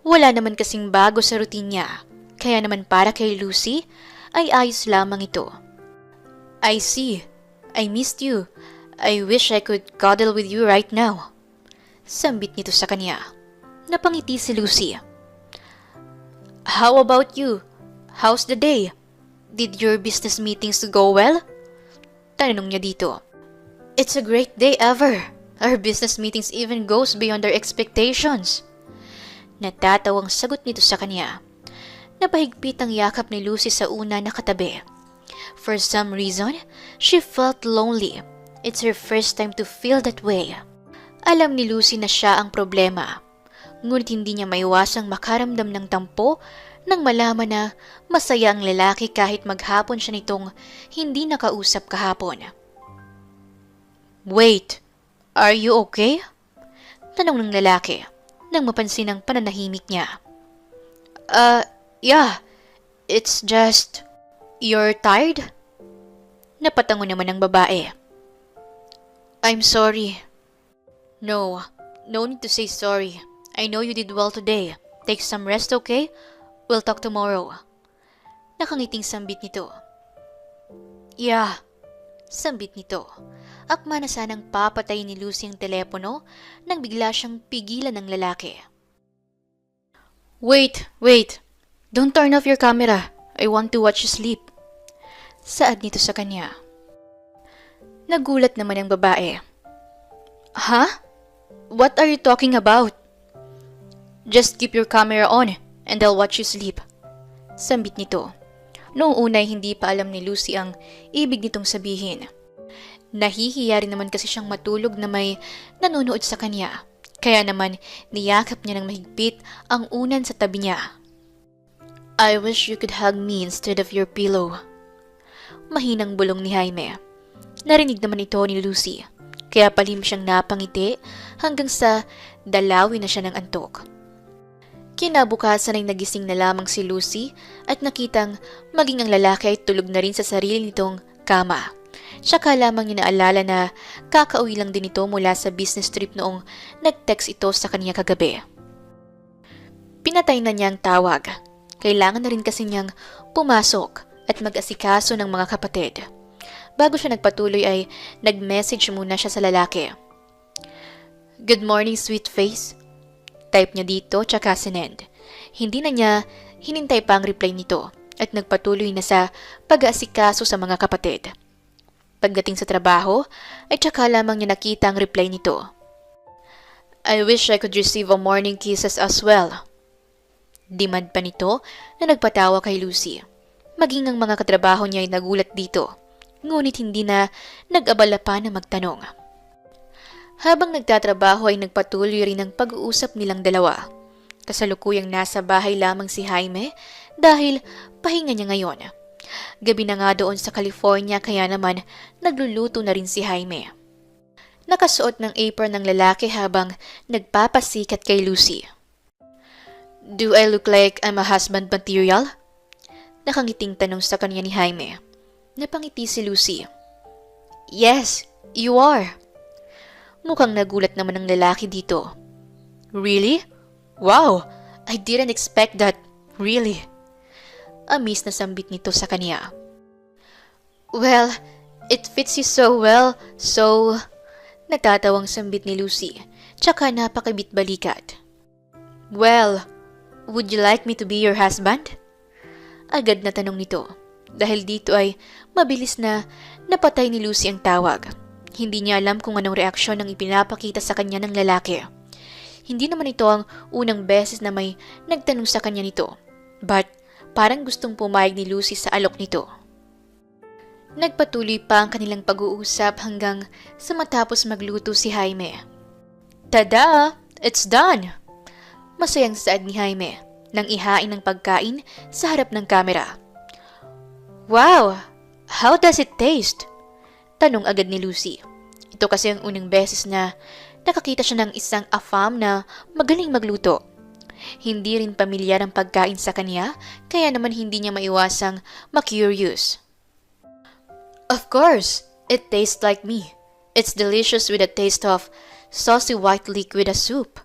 Speaker 1: Wala naman kasing bago sa routine niya, kaya naman para kay Lucy ay ayos lamang ito. "I see. I missed you. I wish I could cuddle with you right now." Sambit nito sa kanya. Napangiti si Lucy. "How about you? How's the day? Did your business meetings go well?" Tanong niya dito. "It's a great day ever. Our business meetings even goes beyond our expectations." Natatawang sagot nito sa kanya. Napahigpit ang yakap ni Lucy sa una na katabi. For some reason, she felt lonely. It's her first time to feel that way. Alam ni Lucy na siya ang problema. Ngunit hindi niya maiwasang makaramdam ng tampo nang malaman na masaya ang lalaki kahit maghapon siya nitong hindi nakausap kahapon. "Wait, are you okay?" Tanong ng lalaki nang mapansin ang pananahimik niya. Yeah, it's just... You're tired?" Napatango naman ang babae. "I'm sorry." No need to say sorry. I know you did well today. Take some rest, okay? We'll talk tomorrow." Nakangiting sambit nito. "Yeah," sambit nito. Akma na sanang papatayin ni Lucy ang telepono nang bigla siyang pigilan ng lalaki. Wait. Don't turn off your camera. I want to watch you sleep." Saad nito sa kanya. Nagulat naman ang babae. "Huh? What are you talking about?" "Just keep your camera on and I'll watch you sleep." Sambit nito. Noong una ay hindi pa alam ni Lucy ang ibig nitong sabihin. Nahihiya rin naman kasi siyang matulog na may nanonood sa kanya. Kaya naman niyakap niya ng mahigpit ang unan sa tabi niya. "I wish you could hug me instead of your pillow." Mahinang bulong ni Jaime. Narinig naman ito ni Lucy. Kaya palim siyang napangiti hanggang sa dalawin na siya ng antok. Kinabukasan ay nagising na lamang si Lucy at nakitang maging ang lalaki ay tulog na rin sa sarili nitong kama. Tsaka lamang niya naalala na kakauwi lang din ito mula sa business trip noong nag-text ito sa kanya kagabi. Pinatay na niya ang tawag. Kailangan na rin kasi niyang pumasok at mag-asikaso ng mga kapatid. Bago siya nagpatuloy ay nag-message muna siya sa lalaki. "Good morning, sweet face." Type niya dito tsaka sinend. Hindi na niya hinintay pa ang reply nito at nagpatuloy na sa pag-aasikaso sa mga kapatid. Pagdating sa trabaho ay tsaka lamang niya nakita ang reply nito. "I wish I could receive a morning kisses as well." Demand pa nito na nagpatawa kay Lucy. Maging ang mga katrabaho niya ay nagulat dito. Ngunit hindi na nag-abala pa na magtanong. Habang nagtatrabaho ay nagpatuloy rin ang pag-uusap nilang dalawa. Kasalukuyang nasa bahay lamang si Jaime dahil pahinga niya ngayon. Gabi na nga doon sa California kaya naman nagluluto na rin si Jaime. Nakasuot ng apron ng lalaki habang nagpapasikat kay Lucy. "Do I look like I'm a husband material?" Nakangiting tanong sa kanya ni Jaime. Napangiti si Lucy. "Yes, you are." Mukhang nagulat naman ang lalaki dito. "Really? Wow! I didn't expect that. Really?" Amis na sambit nito sa kanya. "Well, it fits you so well, so..." Natatawang sambit ni Lucy, tsaka napakabit balikat. "Well, would you like me to be your husband?" Agad na tanong nito. Dahil dito ay mabilis na napatay ni Lucy ang tawag. Hindi niya alam kung anong reaksyon ang ipinapakita sa kanya ng lalaki. Hindi naman ito ang unang beses na may nagtanong sa kanya nito. But parang gustong pumayag ni Lucy sa alok nito. Nagpatuloy pa ang kanilang pag-uusap hanggang sa matapos magluto si Jaime. Tada! It's done! Masayang saad ni Jaime nang ihain ng pagkain sa harap ng kamera. Wow! How does it taste? Tanong agad ni Lucy. Ito kasi ang unang beses na nakakita siya ng isang afam na magaling magluto. Hindi rin pamilyar ang pagkain sa kanya, kaya naman hindi niya maiwasang ma-curious. Of course, it tastes like me. It's delicious with a taste of saucy white liquid as soup.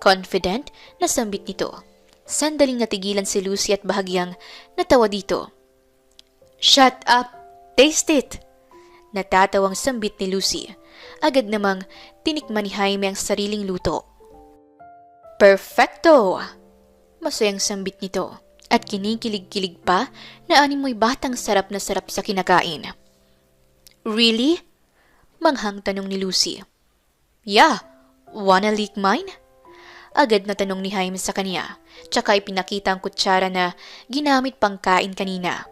Speaker 1: Confident na sambit nito. Sandaling natigilan si Lucy at bahagyang natawa dito. Shut up! Taste it! Natatawang sambit ni Lucy. Agad namang tinikman ni Jaime ang sariling luto. Perfecto! Masayang sambit nito at kinikilig-kilig pa na animoy batang sarap na sarap sa kinakain. Really? Manghang tanong ni Lucy. Yeah, wanna lick mine? Agad na tanong ni Jaime sa kanya, tsaka ipinakita ang kutsara na ginamit pang kain kanina.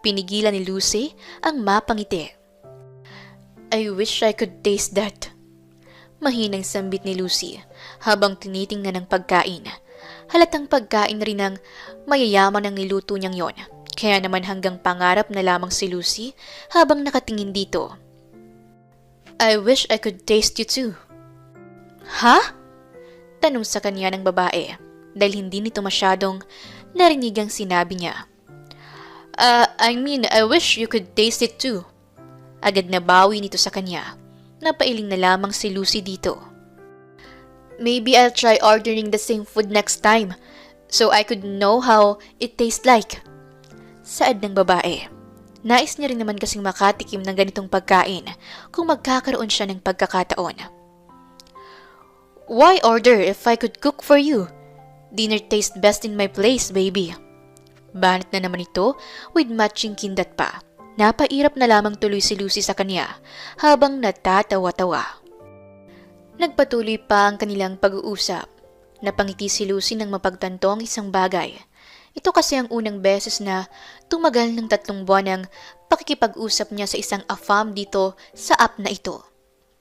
Speaker 1: Pinigilan ni Lucy ang mapangiti. I wish I could taste that. Mahinang sambit ni Lucy habang tinitingnan ang pagkain. Halatang pagkain rin ng mayayaman ang niluto niyang yon. Kaya naman hanggang pangarap na lamang si Lucy habang nakatingin dito. I wish I could taste you too. Ha? Tanong sa kanya ng babae dahil hindi nito masyadong narinig ang sinabi niya. I wish you could taste it too. Agad na bawi nito sa kanya. Napailing na lamang si Lucy dito. Maybe I'll try ordering the same food next time so I could know how it tastes like. Saad ng babae. Nais niya rin naman kasing makatikim ng ganitong pagkain kung magkakaroon siya ng pagkakataon. Why order if I could cook for you? Dinner tastes best in my place, baby. Banat na naman ito with matching kindat pa. Napairap na lamang tuloy si Lucy sa kanya habang natatawa-tawa. Nagpatuloy pa ang kanilang pag-uusap. Napangiti si Lucy nang mapagtanto ang isang bagay. Ito kasi ang unang beses na tumagal ng 3 buwan ang pakikipag-usap niya sa isang afam dito sa app na ito.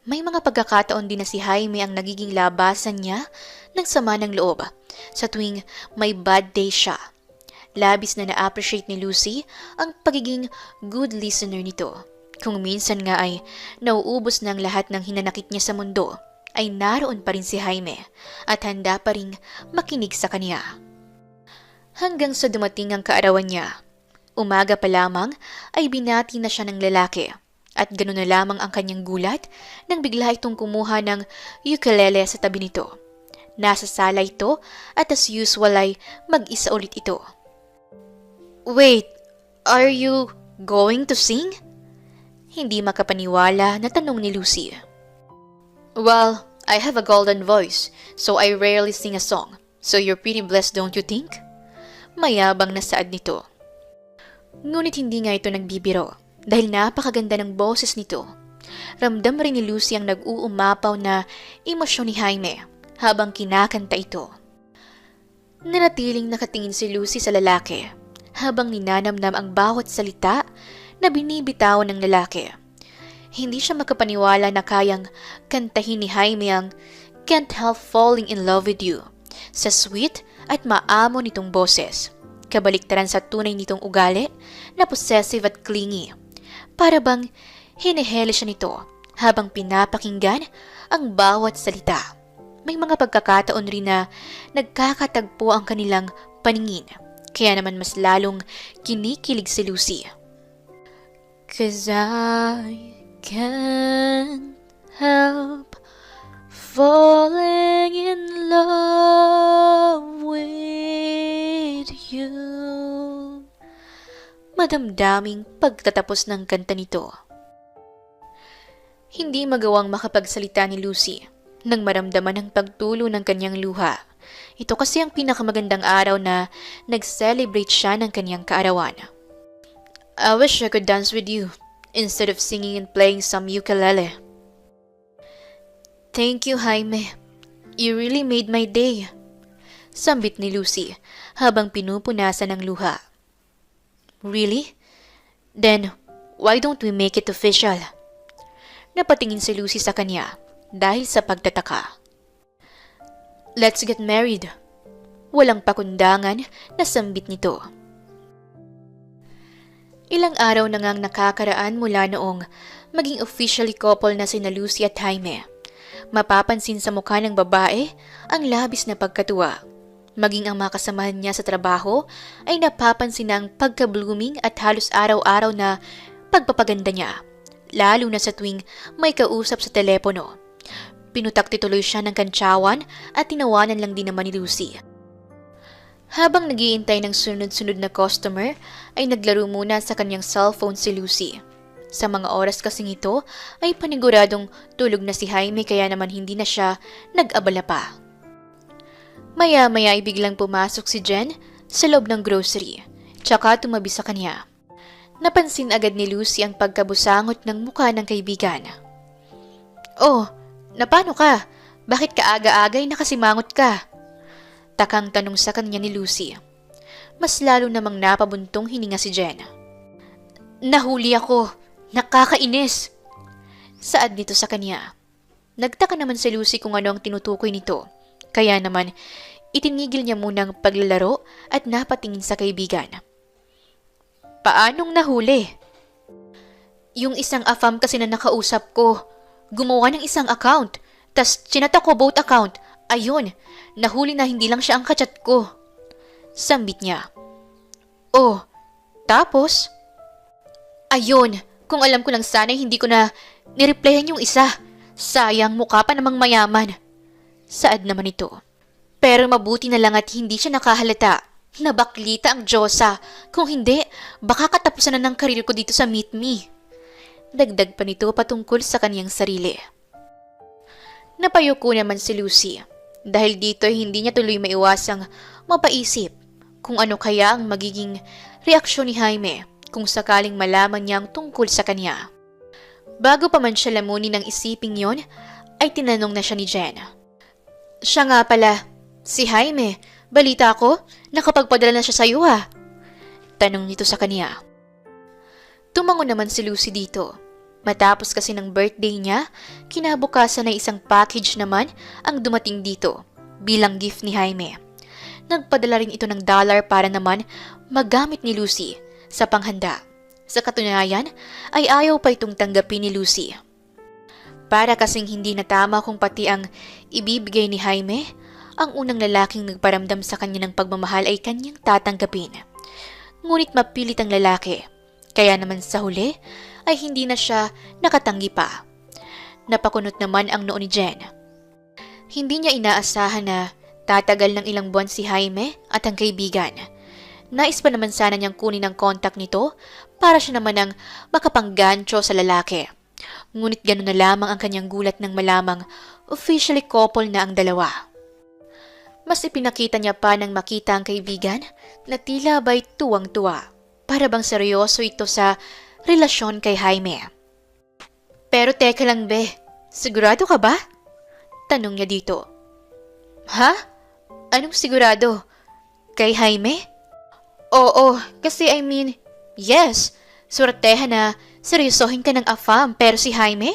Speaker 1: May mga pagkakataon din na si Jaime ang nagiging labasan niya ng sama ng loob sa tuwing may bad day siya. Labis na na-appreciate ni Lucy ang pagiging good listener nito. Kung minsan nga ay nauubos ng lahat ng hinanakit niya sa mundo, ay naroon pa rin si Jaime at handa pa rin makinig sa kanya. Hanggang sa dumating ang kaarawan niya. Umaga pa lamang ay binati na siya ng lalaki at ganoon na lamang ang kanyang gulat nang bigla itong kumuha ng ukulele sa tabi nito. Nasa sala ito at as usual ay mag-isa ulit ito. Wait, are you going to sing? Hindi makapaniwala na tanong ni Lucy. Well, I have a golden voice, so I rarely sing a song. So you're pretty blessed, don't you think? Mayabang na saad nito. Ngunit hindi nga ito nagbibiro dahil napakaganda ng boses nito. Ramdam rin ni Lucy ang nag-uumapaw na emosyon ni Jaime habang kinakanta ito. Nanatiling nakatingin si Lucy sa lalaki habang ninanamnam ang bawat salita na binibitawan ng lalaki. Hindi siya makapaniwala na kayang kantahin ni Jaime ang Can't Help Falling in Love with You sa sweet at maamo nitong boses. Kabaliktaran sa tunay nitong ugali na possessive at clingy. Para bang hinihele siya nito habang pinapakinggan ang bawat salita. May mga pagkakataon rin na nagkakatagpo ang kanilang paningin. Kaya naman mas lalong kinikilig si Lucy. 'Cause I can't help falling in love with you. Madamdaming pagtatapos ng kanta nito. Hindi magawang makapagsalita ni Lucy nang maramdaman ang pagtulo ng kanyang luha. Ito kasi ang pinakamagandang araw na nag-celebrate siya ng kanyang kaarawan. I wish I could dance with you instead of singing and playing some ukulele. Thank you, Jaime. You really made my day. Sambit ni Lucy habang pinupunasan ng luha. Really? Then, why don't we make it official? Napatingin si Lucy sa kanya dahil sa pagtataka. Let's get married. Walang pakundangan na sambit nito. Ilang araw na ngang nakakaraan mula noong maging officially couple na sina Lucy at Jaime. Mapapansin sa mukha ng babae ang labis na pagkatuwa. Maging ang mga kasamahan niya sa trabaho ay napapansin ang pagka-blooming at halos araw-araw na pagpapaganda niya. Lalo na sa tuwing may kausap sa telepono. Pinutakti tuloy siya ng kantsawan at tinawanan lang din naman ni Lucy. Habang naghihintay ng sunod-sunod na customer, ay naglaro muna sa kanyang cellphone si Lucy. Sa mga oras kasing ito, ay paniguradong tulog na si Jaime kaya naman hindi na siya nag-abala pa. Maya-maya ay biglang pumasok si Jen sa loob ng grocery, tsaka tumabi sa kanya. Napansin agad ni Lucy ang pagkabusangot ng mukha ng kaibigan. Oh, napano ka? Bakit kaaga-agay nakasimangot ka? Takang tanong sa kanya ni Lucy. Mas lalo namang napabuntong hininga si Jen. Nahuli ako. Nakakainis. Saad nito sa kanya. Nagtaka naman si Lucy kung ano ang tinutukoy nito. Kaya naman, itinigil niya munang paglalaro at napatingin sa kaibigan. Paanong nahuli? Yung isang afam kasi na nakausap ko. Gumawa ng isang account. Tas chinata ko both account. Ayun, nahuli na hindi lang siya ang kachat ko. Sambit niya. Oh, tapos? Ayun, kung alam ko lang sana hindi ko na nireplyan yung isa. Sayang, mukha pa namang mayaman. Saad naman ito. Pero mabuti na lang at hindi siya nakahalata. Nabaklita ang Diyosa. Kung hindi, baka katapusan na ng karir ko dito sa Meet Me. Dagdag pa nito patungkol sa kaniyang sarili. Napayuko naman si Lucy. Dahil dito hindi niya tuloy maiwasang mapaisip kung ano kaya ang magiging reaksyon ni Jaime kung sakaling malaman niya ang tungkol sa kanya. Bago pa man siya lamunin ng isiping yon, ay tinanong na siya ni Jen. Siya nga pala, si Jaime, balita ko, nakapagpadala na siya sa iyo ha? Tanong nito sa kanya. Tumango naman si Lucy dito. Matapos kasi ng birthday niya, kinabukasan na isang package naman ang dumating dito bilang gift ni Jaime. Nagpadala rin ito ng $1 para naman magamit ni Lucy sa panghanda. Sa katunayan ay ayaw pa itong tanggapin ni Lucy. Para kasing hindi na tama kung pati ang ibibigay ni Jaime, ang unang lalaking nagparamdam sa kanya ng pagmamahal ay kanyang tatanggapin. Ngunit mapilit ang lalaki, kaya naman sa huli ay hindi na siya nakatanggi pa. Napakunot naman ang noo ni Jen. Hindi niya inaasahan na tatagal ng ilang buwan si Jaime at ang kaibigan. Nais pa naman sana niyang kunin ang contact nito para siya naman ang makapanggancho sa lalaki. Ngunit gano'n na lamang ang kanyang gulat nang malamang officially couple na ang dalawa. Mas ipinakita niya pa nang makita ang kaibigan na tila ba'y tuwang-tuwa. Para bang seryoso ito sa relasyon kay Jaime. Pero teka lang be, sigurado ka ba? Tanong niya dito. Ha? Anong sigurado? Kay Jaime? Oo, kasi yes, suertehan na seryosohin ka ng afam pero si Jaime?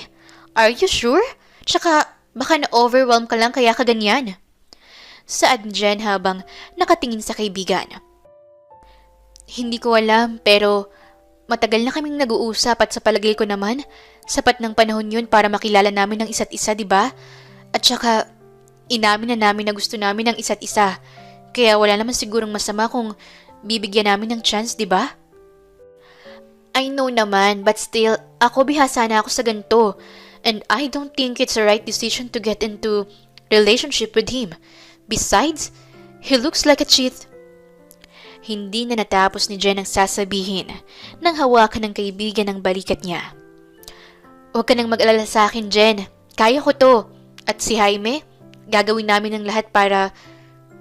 Speaker 1: Are you sure? Tsaka baka na-overwhelm ka lang kaya ka ganyan. Saad ni Jen habang nakatingin sa kaibigan. Hindi ko alam pero matagal na kaming nag-uusap at sa palagay ko naman, sapat ng panahon yun para makilala namin ng isa't isa, di ba? At saka, inamin na namin na gusto namin ng isa't isa. Kaya wala naman sigurong masama kung bibigyan namin ng chance, di ba? I know naman, but still, ako bihasa na ako sa ganito. And I don't think it's the right decision to get into relationship with him. Besides, he looks like a cheat. Hindi na natapos ni Jen ang sasabihin nang hawakan ng kaibigan ang balikat niya. Huwag ka nang mag-alala sa akin, Jen. Kaya ko to. At si Jaime, gagawin namin ang lahat para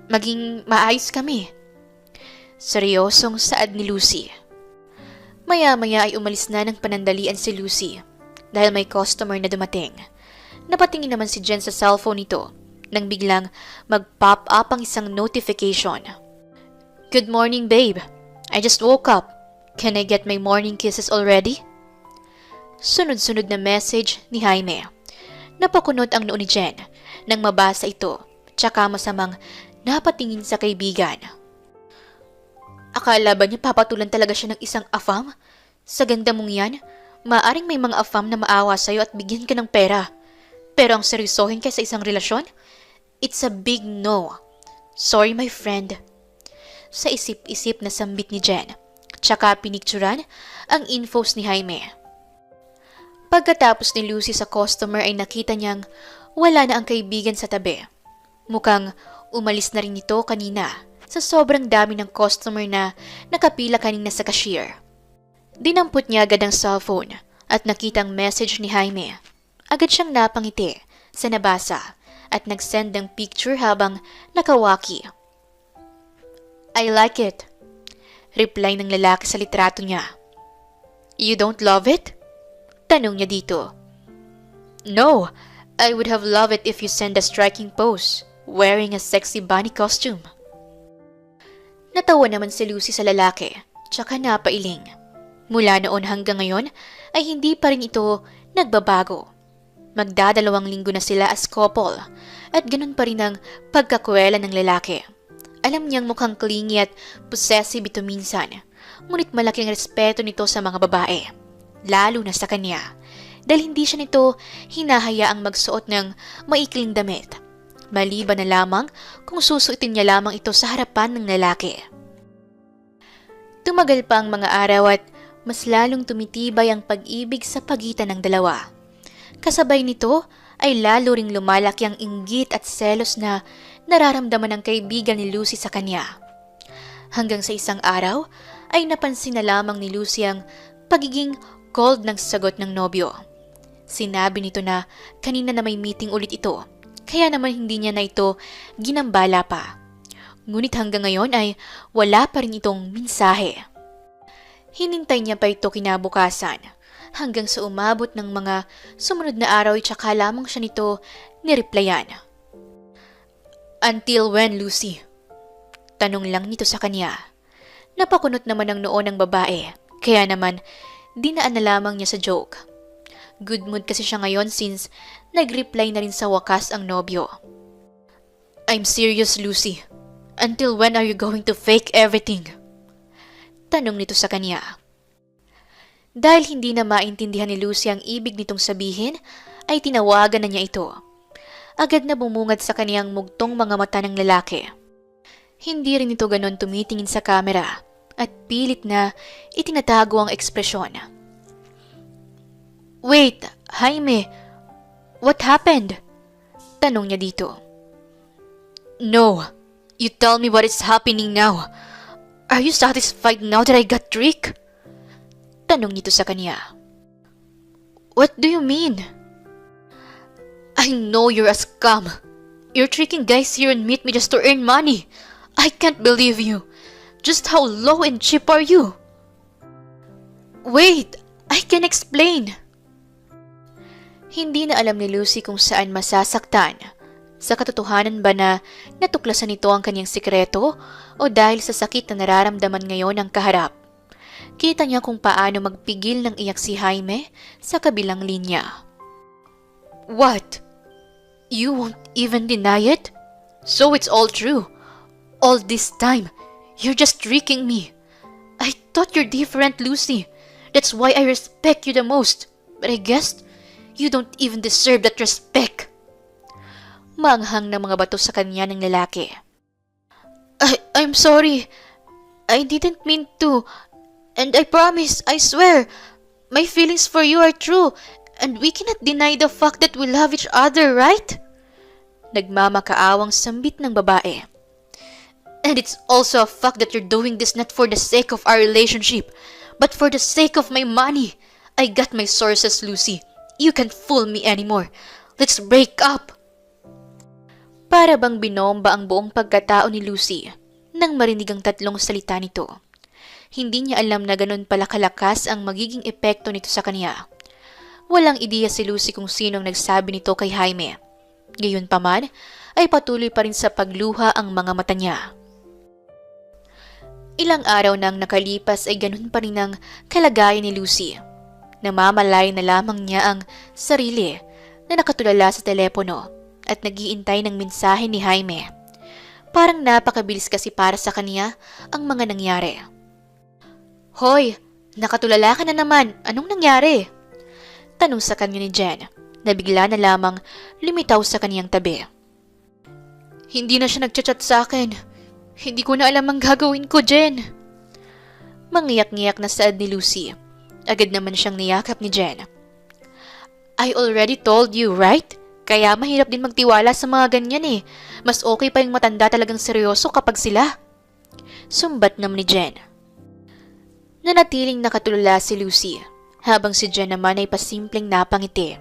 Speaker 1: maging maayos kami. Seryosong saad ni Lucy. Maya-maya ay umalis na ng panandalian si Lucy dahil may customer na dumating. Napatingin naman si Jen sa cellphone nito nang biglang mag-pop up ang isang notification. Good morning, babe. I just woke up. Can I get my morning kisses already? Sunod-sunod na message ni Jaime. Napakunot ang noo ni Jen nang mabasa ito, tsaka masamang napatingin sa kaibigan. Akala ba niya papatulan talaga siya ng isang afam? Sa ganda mong yan, maaring may mga afam na maawa sa'yo at bigyan ka ng pera. Pero ang seryosohin ka sa isang relasyon? It's a big no. Sorry my friend. Sa isip-isip na sambit ni Jen, tsaka pinikturan ang infos ni Jaime. Pagkatapos ni Lucy sa customer ay nakita niyang wala na ang kaibigan sa tabi. Mukhang umalis na rin ito kanina sa sobrang dami ng customer na nakapila kanina sa cashier. Dinampot niya agad ang cellphone at nakita ang message ni Jaime. Agad siyang napangiti sa nabasa at nag-send ng picture habang nakawaki. I like it. Reply ng lalaki sa litrato niya. You don't love it? Tanong niya dito. No, I would have loved it if you send a striking pose, wearing a sexy bunny costume. Natawa naman si Lucy sa lalaki, tsaka napailing. Mula noon hanggang ngayon ay hindi pa rin ito nagbabago. Magdadalawang linggo na sila as couple at ganun pa rin ang pagkakwela ng lalaki. Alam niyang mukhang clingy at possessive ito minsan, ngunit malaking respeto nito sa mga babae. Lalo na sa kanya, dahil hindi siya nito hinahayaang magsuot ng maikling damit. Maliban na lamang kung susuotin niya lamang ito sa harapan ng lalaki. Tumagal pa ang mga araw at mas lalong tumitibay ang pag-ibig sa pagitan ng dalawa. Kasabay nito ay lalo ring lumalaki ang inggit at selos na nararamdaman ng kaibigan ni Lucy sa kanya. Hanggang sa isang araw ay napansin na lamang ni Lucy ang pagiging cold ng sagot ng nobyo. Sinabi nito na kanina na may meeting ulit ito, kaya naman hindi niya na ito ginambala pa. Ngunit hanggang ngayon ay wala pa rin itong mensahe. Hinintay niya pa ito kinabukasan, hanggang sa umabot ng mga sumunod na araw at saka lamang siya nito nireplyan. Until when, Lucy? Tanong lang nito sa kanya. Napakunot naman ang noo ng babae, kaya naman dinaan na lamang niya sa joke. Good mood kasi siya ngayon since nag-reply na rin sa wakas ang nobyo. I'm serious, Lucy. Until when are you going to fake everything? Tanong nito sa kanya. Dahil hindi na maintindihan ni Lucy ang ibig nitong sabihin, ay tinawagan na niya ito. Agad na bumungad sa kaniyang mugtong mga mata ng lalaki. Hindi rin ito ganon tumitingin sa kamera at pilit na itinatago ang ekspresyon. Wait, Jaime, what happened? Tanong niya dito. No, you tell me what is happening now. Are you satisfied now that I got tricked? Tanong nito sa kanya. What do you mean? I know you're a scam. You're tricking guys here and meet me just to earn money. I can't believe you. Just how low and cheap are you? Wait, I can explain. Hindi na alam ni Lucy kung saan masasaktan. Sa katotohanan ba na natuklasan nito ang kanyang sikreto o dahil sa sakit na nararamdaman ngayon ng kaharap? Kita niya kung paano magpigil ng iyak si Jaime sa kabilang linya. What? You won't even deny it? So it's all true. All this time, you're just tricking me. I thought you're different, Lucy. That's why I respect you the most. But I guess you don't even deserve that respect. Manghang ng mga bato sa kanya ng lalaki. I'm sorry. I didn't mean to. And I promise, I swear, my feelings for you are true. And we cannot deny the fact that we love each other, right? Nagmamakaawang sambit ng babae. And it's also a fact that you're doing this not for the sake of our relationship, but for the sake of my money. I got my sources, Lucy. You can't fool me anymore. Let's break up. Para bang binomba ang buong pagkatao ni Lucy nang marinig ang tatlong salita nito. Hindi niya alam na ganun pala kalakas ang magiging epekto nito sa kanya. Walang ideya si Lucy kung sinong nagsabi nito kay Jaime. Gayunpaman, ay patuloy pa rin sa pagluha ang mga mata niya. Ilang araw nang nakalipas ay ganun pa rin ang kalagayan ni Lucy. Namamalay na lamang niya ang sarili na nakatulala sa telepono at nagiintay ng mensahe ni Jaime. Parang napakabilis kasi para sa kanya ang mga nangyari. "Hoy, nakatulala ka na naman. Anong nangyari?" Tanong sa kanya ni Jen na bigla na lamang lumitaw sa kaniyang tabi. "Hindi na siya nagchat-chat sa akin. Hindi ko na alam ang gagawin ko, Jen." Mangiyak-ngiyak na saad ni Lucy. Agad naman siyang niyakap ni Jen. "I already told you, right? Kaya mahirap din magtiwala sa mga ganyan eh. Mas okay pa yung matanda talagang seryoso kapag sila." Sumbat naman ni Jen. Nanatiling nakatulala si Lucy, habang si Jen naman ay pasimpleng napangiti.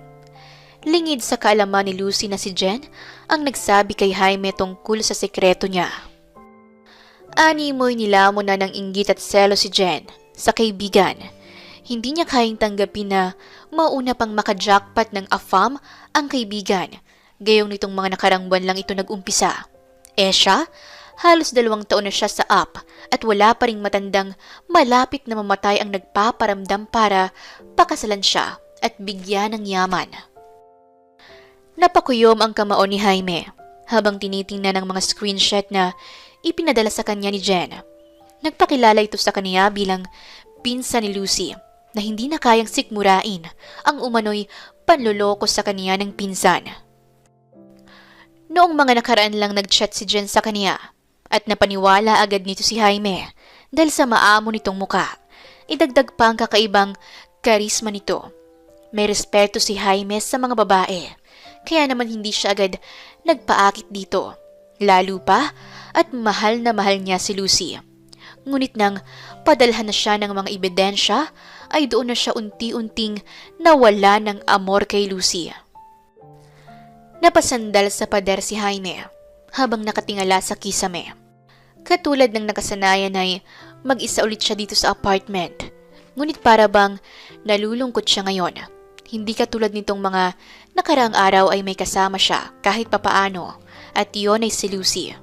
Speaker 1: Lingid sa kaalaman ni Lucy na si Jen ang nagsabi kay Jaime tungkol sa sekreto niya. Animoy nilamon na ng inggit at selo si Jen sa kaibigan. Hindi niya kayang tanggapin na mauna pang makajackpot ng AFAM ang kaibigan. Gayong nitong mga nakarang buwan lang ito nag-umpisa. Siya, halos 2 taon na siya sa up at wala pa ring matandang malapit na mamatay ang nagpaparamdam para pakasalan siya at bigyan ng yaman. Napakuyom ang kamao ni Jaime habang tinitingnan ng mga screenshot na ipinadala sa kanya ni Jen. Nagpakilala ito sa kanya bilang pinsan ni Lucy na hindi na kayang sikmurain ang umano'y panloloko sa kanya ng pinsan. Noong mga nakaraan lang nag-chat si Jen sa kanya at napaniwala agad nito si Jaime dahil sa maamo nitong muka. Idagdag pa ang kakaibang karisma nito. May respeto si Jaime sa mga babae, kaya naman hindi siya agad nagpaakit dito. Lalo pa at mahal na mahal niya si Lucy. Ngunit nang padalhan na siya ng mga ebidensya, ay doon na siya unti-unting nawala ng amor kay Lucy. Napasandal sa pader si Jaime habang nakatingala sa kisame. Katulad ng nakasanayan ay mag-isa ulit siya dito sa apartment. Ngunit para bang nalulungkot siya ngayon. Hindi katulad nitong mga nakaraang araw ay may kasama siya kahit papaano at iyon ay si Lucy.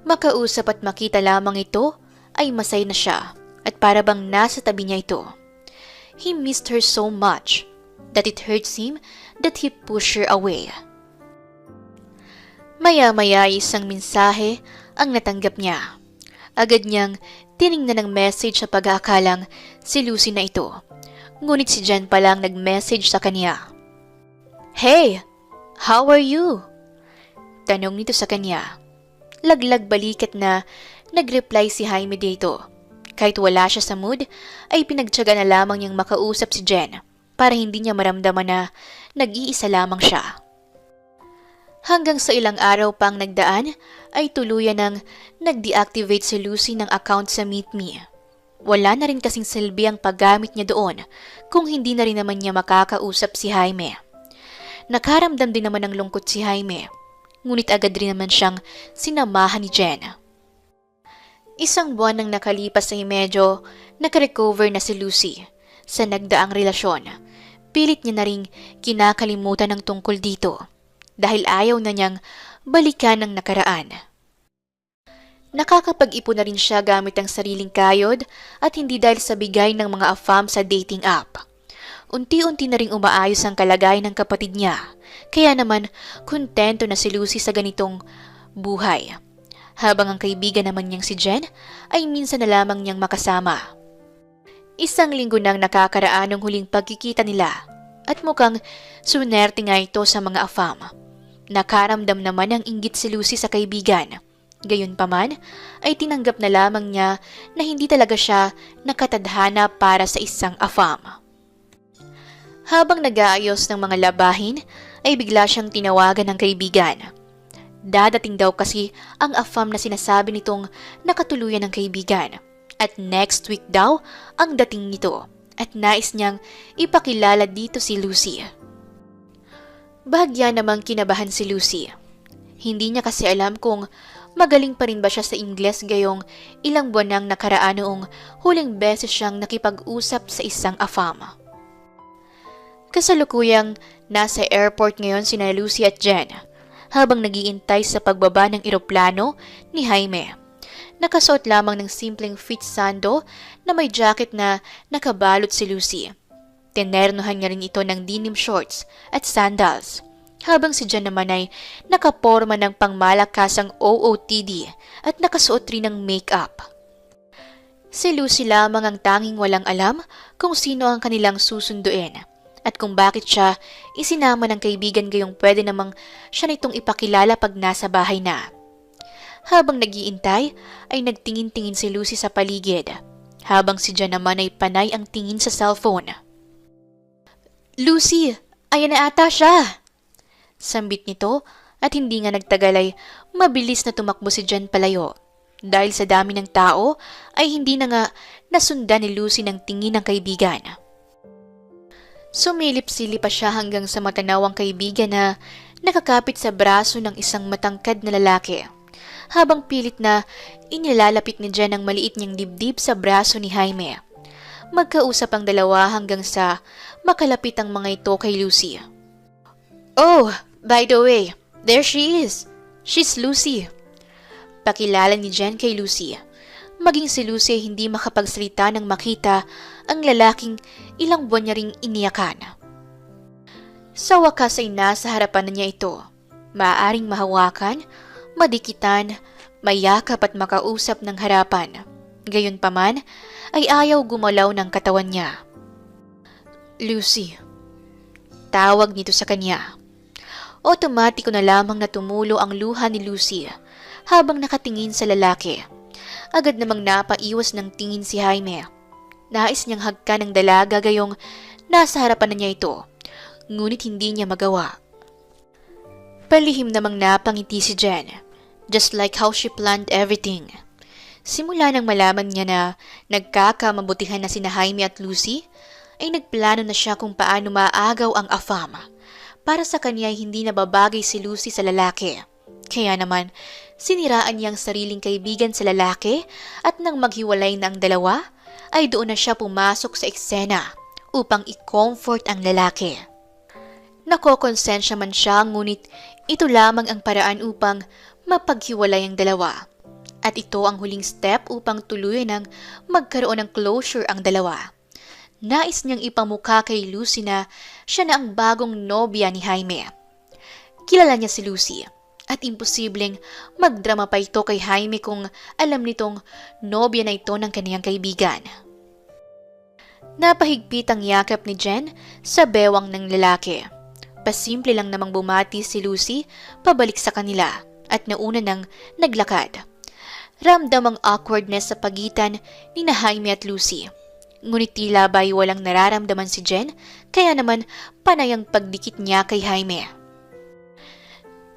Speaker 1: Makausap at makita lamang ito ay masay na siya at para bang nasa tabi niya ito. He missed her so much that it hurts him that he pushed her away. Maya-maya isang mensahe ang natanggap niya. Agad niyang tiningnan ng message sa pag-aakalang si Lucy na ito. Ngunit si Jen pa lang nag-message sa kanya. "Hey, how are you?" Tanong nito sa kanya. Laglag balikat na nag-reply si Jaime dito. Kahit wala siya sa mood, ay pinagtiyaga na lamang niyang makausap si Jen para hindi niya maramdaman na nag-iisa lamang siya. Hanggang sa ilang araw pang nagdaan, ay tuluyan ng nag-deactivate si Lucy ng account sa MeetMe. Wala na rin kasing silbi ang paggamit niya doon kung hindi na rin naman niya makakausap si Jaime. Nakaramdam din naman ng lungkot si Jaime, ngunit agad rin naman siyang sinamahan ni Jen. Isang buwan nang nakalipas ay medyo nakarecover na si Lucy sa nagdaang relasyon. Pilit niya na ring kinakalimutan ng tungkol dito dahil ayaw na niyang balikan ng nakaraan. Nakakapag-ipon na rin siya gamit ang sariling kayod at hindi dahil sa bigay ng mga AFAM sa dating app. Unti-unti na ring umaayos ang kalagayan ng kapatid niya, kaya naman kontento na si Lucy sa ganitong buhay. Habang ang kaibigan naman niyang si Jen ay minsan na lamang niyang makasama. Isang linggo nang nakakaraan ng huling pagkikita nila at mukhang sunerte nga ito sa mga AFAM. Nakaramdam naman ng inggit si Lucy sa kaibigan. Gayunpaman ay tinanggap na lamang niya na hindi talaga siya nakatadhana para sa isang AFAM. Habang nag-aayos ng mga labahin ay bigla siyang tinawagan ng kaibigan. Dadating daw kasi ang AFAM na sinasabi nitong nakatuluyan ng kaibigan at next week daw ang dating nito at nais niyang ipakilala dito si Lucy. Bahagya namang kinabahan si Lucy. Hindi niya kasi alam kung magaling pa rin ba siya sa Ingles gayong ilang buwan nang nakaraan noong huling beses siyang nakipag-usap sa isang AFAM. Kasalukuyang nasa airport ngayon sina Lucy at Jen habang nagiintay sa pagbaba ng eroplano ni Jaime. Nakasuot lamang ng simpleng fit sando na may jacket na nakabalot si Lucy. Tinernohan niya rin ito ng denim shorts at sandals, habang si Jen naman ay nakaporma ng pangmalakasang OOTD at nakasuot rin ng make-up. Si Lucy lamang ang tanging walang alam kung sino ang kanilang susunduin at kung bakit siya isinama ng kaibigan gayong pwede namang siya nitong ipakilala pag nasa bahay na. Habang nag-iintay ay nagtingin-tingin si Lucy sa paligid, habang si Jen naman ay panay ang tingin sa cellphone. "Lucy, ayan na ata siya!" Sambit nito at hindi nga nagtagal ay mabilis na tumakbo si Jen palayo. Dahil sa dami ng tao ay hindi na nga nasundan ni Lucy ng tingin ng kaibigan. Sumilip-silip pa siya hanggang sa matanawang kaibigan na nakakapit sa braso ng isang matangkad na lalaki, habang pilit na inilalapit ni Jen ang maliit niyang dibdib sa braso ni Jaime. Magkausap ang dalawa hanggang sa makalapit ang mga ito kay Lucy. "Oh, by the way, there she is. She's Lucy." Pakilala ni Jen kay Lucy. Maging si Lucy ay hindi makapagsalita nang makita ang lalaking ilang buwan niya ring iniyakan. Sa wakas ay nasa harapan na niya ito. Maaaring mahawakan, madikitan, mayakap at makausap ng harapan. Gayunpaman ay ayaw gumalaw ng katawan niya. "Lucy," tawag nito sa kanya. Otomatiko na lamang na tumulo ang luha ni Lucy habang nakatingin sa lalaki. Agad namang napaiwas ng tingin si Jaime. Nais niyang hagkan ng dalaga gayong nasa harapan na niya ito, ngunit hindi niya magawa. Palihim namang napangiti si Jen, just like how she planned everything. Simula nang malaman niya na nagkakamabutihan na sina Jaime at Lucy, ay nagplano na siya kung paano maagaw ang AFAM. Para sa kanya ay hindi nababagay si Lucy sa lalaki. Kaya naman, siniraan niya ang sariling kaibigan sa lalaki at nang maghiwalay na ang dalawa, ay doon na siya pumasok sa eksena upang i-comfort ang lalaki. Nakokonsensya man siya, ngunit ito lamang ang paraan upang mapaghiwalay ang dalawa. At ito ang huling step upang tuluyan ng magkaroon ng closure ang dalawa. Nais niyang ipamukha kay Lucy na siya na ang bagong nobya ni Jaime. Kilala niya si Lucy at imposibleng magdrama pa ito kay Jaime kung alam nitong nobya na ito ng kaniyang kaibigan. Napahigpit ang yakap ni Jen sa bewang ng lalaki. Pasimple lang namang bumati si Lucy pabalik sa kanila at nauna nang naglakad. Ramdam ang awkwardness sa pagitan ni Jaime at Lucy. Ngunit tila ba'y walang nararamdaman si Jen, kaya naman panay ang pagdikit niya kay Jaime.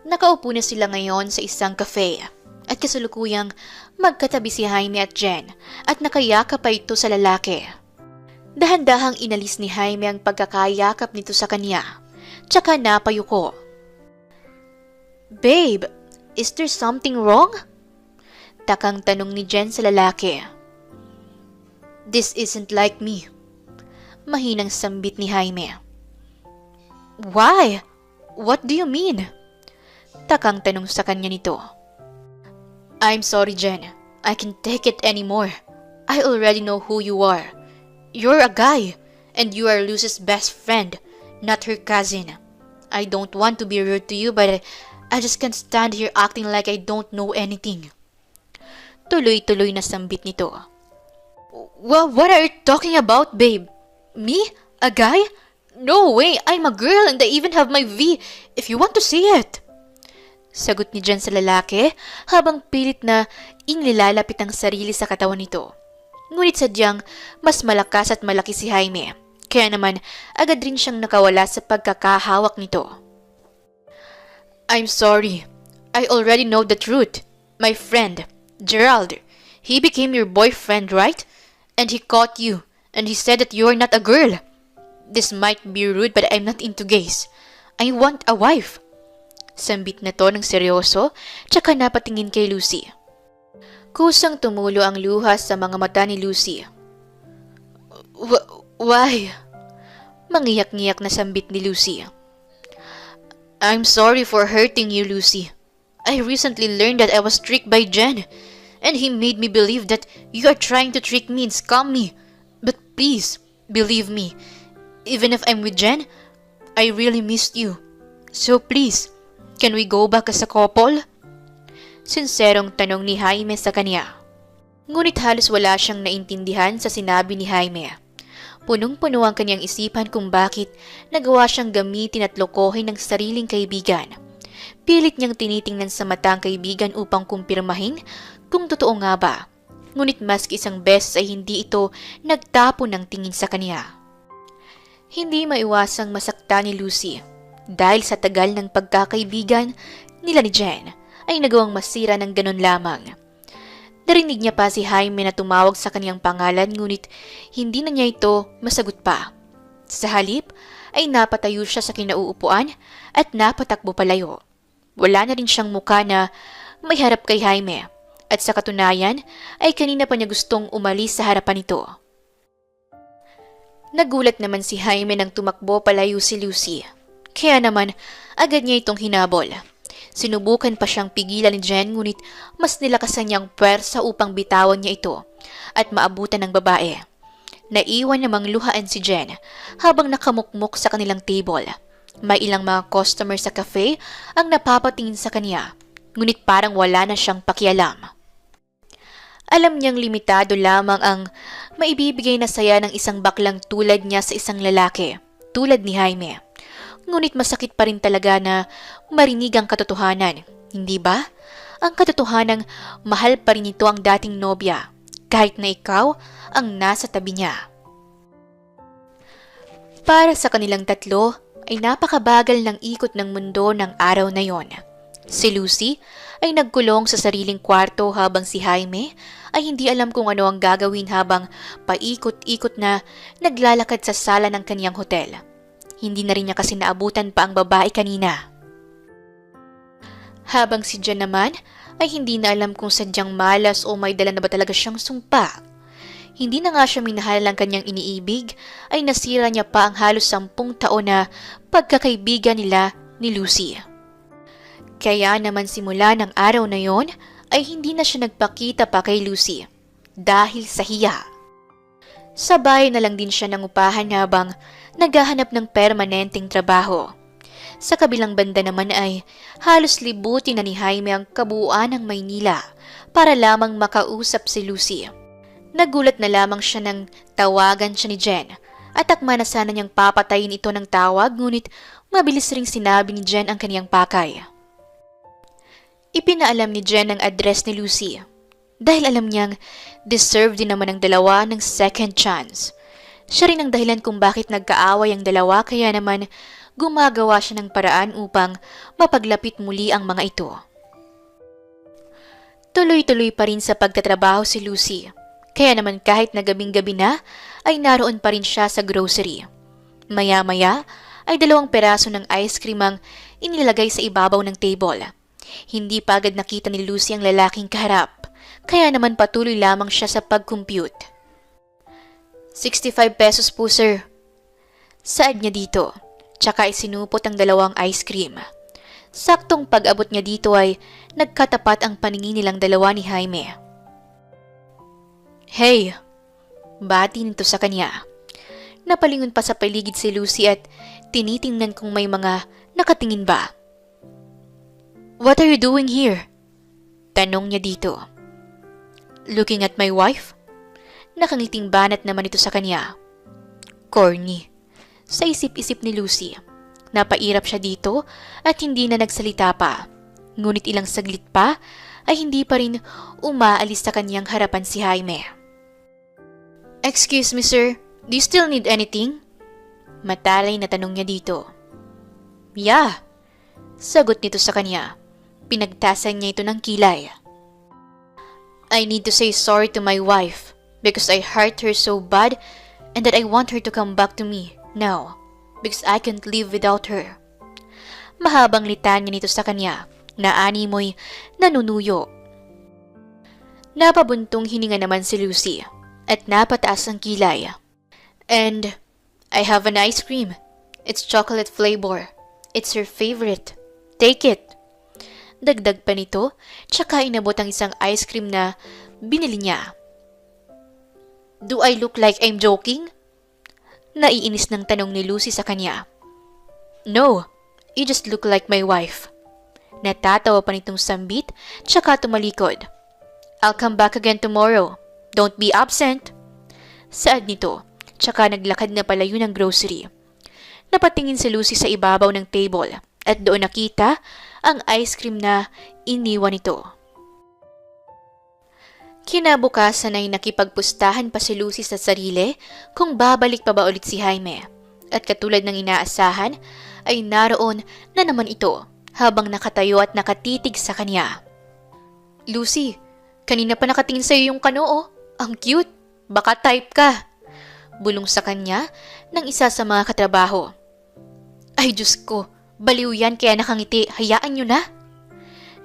Speaker 1: Nakaupo na sila ngayon sa isang cafe at kasalukuyang magkatabi si Jaime at Jen at nakayakap pa ito sa lalaki. Dahan-dahang inalis ni Jaime ang pagkakayakap nito sa kanya, tsaka napayuko. "Babe, is there something wrong?" Takang tanong ni Jen sa lalaki. "This isn't like me," mahinang sambit ni Jaime. "Why? What do you mean?" Takang tanong sa kanya nito. "I'm sorry, Jen. I can't take it anymore. I already know who you are. You're a guy, and you are Lucy's best friend, not her cousin. I don't want to be rude to you, but I just can't stand here acting like I don't know anything." Tuloy-tuloy na sambit nito. What are you talking about, babe? Me? A guy? No way, I'm a girl and I even have my V if you want to see it." Sagot ni Jen sa lalaki habang pilit na inilalapit ang sarili sa katawan nito. Ngunit sadyang mas malakas at malaki si Jaime, kaya naman agad rin siyang nakawala sa pagkakahawak nito. "I'm sorry. I already know the truth. My friend, Gerald, he became your boyfriend, right? And he caught you, and he said that you're not a girl. This might be rude, but I'm not into gays. I want a wife." Sambit na to ng seryoso, tsaka napatingin kay Lucy. Kusang tumulo ang luha sa mga mata ni Lucy. Why? Mangiyak-ngiyak na sambit ni Lucy. "I'm sorry for hurting you, Lucy. I recently learned that I was tricked by Jen, and he made me believe that you are trying to trick me and scam me. But please, believe me, Even if I'm with Jen, I really missed you. So please, can we go back as a couple? Sinserong tanong ni Jaime sa kanya. Ngunit halos wala siyang naintindihan sa sinabi ni Jaime. Punong-puno ang kanyang isipan kung bakit nagawa siyang gamitin at lokohin ng sariling kaibigan. Pilit niyang tinitingnan sa mata ang kaibigan upang kumpirmahin kung totoo nga ba. Ngunit maski isang beses ay hindi ito nagtapon ng tingin sa kanya. Hindi maiwasang masaktan ni Lucy dahil sa tagal ng pagkakaibigan nila ni Jen ay nagawang masira ng ganun lamang. Narinig niya pa si Jaime na tumawag sa kanyang pangalan ngunit hindi na niya ito masagot pa. Sa halip ay napatayo siya sa kinauupuan at napatakbo palayo. Wala na rin siyang muka na may harap kay Jaime at sa katunayan ay kanina pa niya gustong umalis sa harapan nito. Nagulat naman si Jaime nang tumakbo palayo si Lucy. Kaya naman agad niya itong hinabol. Sinubukan pa siyang pigilan ni Jen ngunit mas nilakasan niyang puwersa upang bitawan niya ito at maabutan ng babae. Naiwan namang luhaan si Jen habang nakamukmuk sa kanilang table. May ilang mga customer sa cafe ang napapatingin sa kanya ngunit parang wala na siyang pakialam. Alam niyang limitado lamang ang maibibigay na saya ng isang baklang tulad niya sa isang lalaki, tulad ni Jaime. Ngunit masakit pa rin talaga na marinig ang katotohanan, hindi ba? Ang katotohanang mahal pa rin ito ang dating nobya, kahit na ikaw ang nasa tabi niya. Para sa kanilang tatlo, ay napakabagal ng ikot ng mundo ng araw na yon. Si Lucy ay nagkulong sa sariling kwarto habang si Jaime ay hindi alam kung ano ang gagawin habang paikot-ikot na naglalakad sa sala ng kaniyang hotel. Hindi na rin niya kasi naabutan pa ang babae kanina. Habang si Jen naman ay hindi na alam kung sadyang malas o may dala na ba talaga siyang sumpa. Hindi na nga siya minahal ang kanyang iniibig ay nasira niya pa ang halos 10 taon na pagkakaibigan nila ni Lucy. Kaya naman simula ng araw na yon ay hindi na siya nagpakita pa kay Lucy dahil sa hiya. Sa bahay na lang din siya nangupahan habang naghahanap ng permanenteng trabaho. Sa kabilang banda naman ay halos libutin na ni Jaime ang kabuuan ng Maynila para lamang makausap si Lucy. Nagulat na lamang siya nang tawagan siya ni Jen at akma na sana niyang papatayin ito ng tawag ngunit mabilis ring sinabi ni Jen ang kaniyang pakay. Ipinaalam ni Jen ang address ni Lucy dahil alam niyang deserve din naman ang dalawa ng second chance. Siya rin ang dahilan kung bakit nagkaaway ang dalawa kaya naman gumagawa siya ng paraan upang mapaglapit muli ang mga ito. Tuloy-tuloy pa rin sa pagtatrabaho si Lucy. Kaya naman kahit na gabing-gabi na ay naroon pa rin siya sa grocery. Maya-maya ay 2 peraso ng ice cream ang inilagay sa ibabaw ng table. Hindi pa agad nakita ni Lucy ang lalaking kaharap, kaya naman patuloy lamang siya sa pag-compute. 65 pesos po sir. Saad niya dito, tsaka isinupot ang 2 ice cream. Saktong pag-abot niya dito ay nagkatapat ang paningin nilang dalawa ni Jaime. Hey! Bati nito sa kanya. Napalingon pa sa paligid si Lucy at tinitingnan kung may mga nakatingin ba. What are you doing here? Tanong niya dito. Looking at my wife? Nakangiting banat naman ito sa kanya. Corny. Sa isip-isip ni Lucy. Napairap siya dito at hindi na nagsalita pa. Ngunit ilang saglit pa ay hindi pa rin umaalis sa kanyang harapan si Jaime. Excuse me sir, do you still need anything? Matalay na tanong niya dito. Yeah, sagot nito sa kanya. Pinagtasan niya ito ng kilay. I need to say sorry to my wife because I hurt her so bad and that I want her to come back to me now because I can't live without her. Mahabang litanya nito sa kanya na animoy nanunuyo. Napabuntong hininga naman si Lucy at napataas ang kilay. And I have an ice cream. It's chocolate flavor. It's her favorite. Take it. Dagdag pa nito, tsaka inabot ang isang ice cream na binili niya. Do I look like I'm joking? Naiinis ng tanong ni Lucy sa kanya. No, you just look like my wife. Natatawa pa nitong sambit, tsaka tumalikod. I'll come back again tomorrow. Don't be absent. Saad nito, tsaka naglakad na palayo ng grocery. Napatingin si Lucy sa ibabaw ng table at doon nakita ang ice cream na iniwan nito. Kinabukasan ay nakipagpustahan pa si Lucy sa sarili kung babalik pa ba ulit si Jaime. At katulad ng inaasahan ay naroon na naman ito habang nakatayo at nakatitig sa kanya. Lucy, kanina pa nakatingin sa'yo yung kanoo. Ang cute. Baka type ka. Bulong sa kanya ng isa sa mga katrabaho. Ay Diyos ko, baliw yan kaya nakangiti. Hayaan nyo na.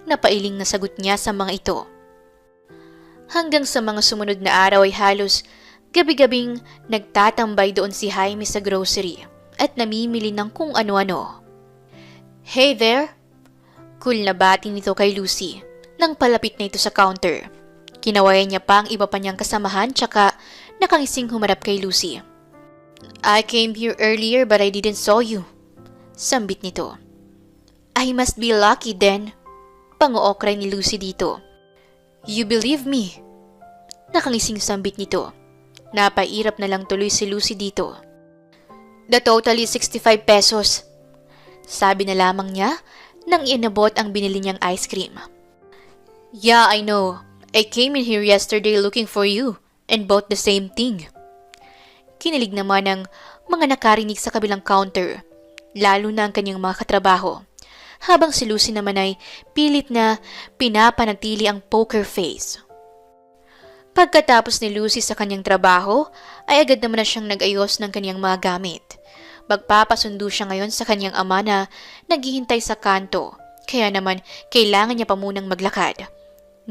Speaker 1: Napailing na sagot niya sa mga ito. Hanggang sa mga sumunod na araw ay halos gabi-gabing nagtatambay doon si Jaime sa grocery at namimili ng kung ano-ano. Hey there! Cool na bati nito kay Lucy nang palapit na ito sa counter. Kinawayan niya pa ang iba pa niyang kasamahan tsaka nakangising humarap kay Lucy. I came here earlier but I didn't saw you. Sambit nito. I must be lucky then. Panguokray ni Lucy dito. You believe me? Nakangising sambit nito. Napairap na lang tuloy si Lucy dito. The total is 65 pesos. Sabi na lamang niya nang inabot ang binili niyang ice cream. Yeah, I know. I came in here yesterday looking for you and bought the same thing. Kinilig naman ng mga nakarinig sa kabilang counter, lalo na ang kanyang mga katrabaho. Habang si Lucy naman ay pilit na pinapanatili ang poker face. Pagkatapos ni Lucy sa kanyang trabaho, ay agad naman na siyang nag-ayos ng kanyang mga gamit. Magpapasundo siya ngayon sa kanyang ama na naghihintay sa kanto, kaya naman kailangan niya pa munang maglakad.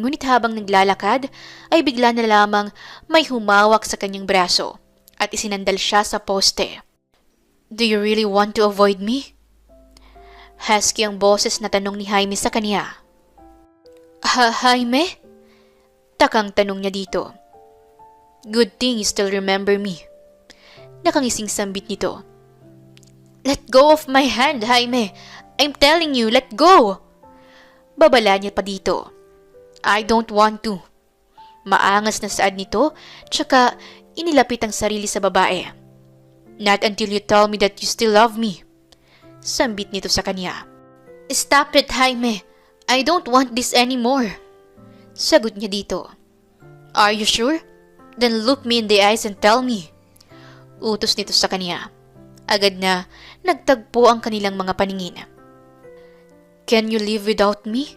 Speaker 1: Ngunit habang naglalakad, ay bigla na lamang may humawak sa kanyang braso at isinandal siya sa poste. Do you really want to avoid me? Husky ang boses na tanong ni Jaime sa kanya. Jaime? Takang tanong niya dito. Good thing you still remember me. Nakangising sambit nito. Let go of my hand, Jaime. I'm telling you, let go. Babala niya pa dito. I don't want to. Maangas na saad nito, tsaka inilapit ang sarili sa babae. Not until you tell me that you still love me. Sambit nito sa kanya. Stop it, Jaime. I don't want this anymore. Sagot niya dito. Are you sure? Then look me in the eyes and tell me. Utos nito sa kanya. Agad na nagtagpo ang kanilang mga paningin. Can you live without me?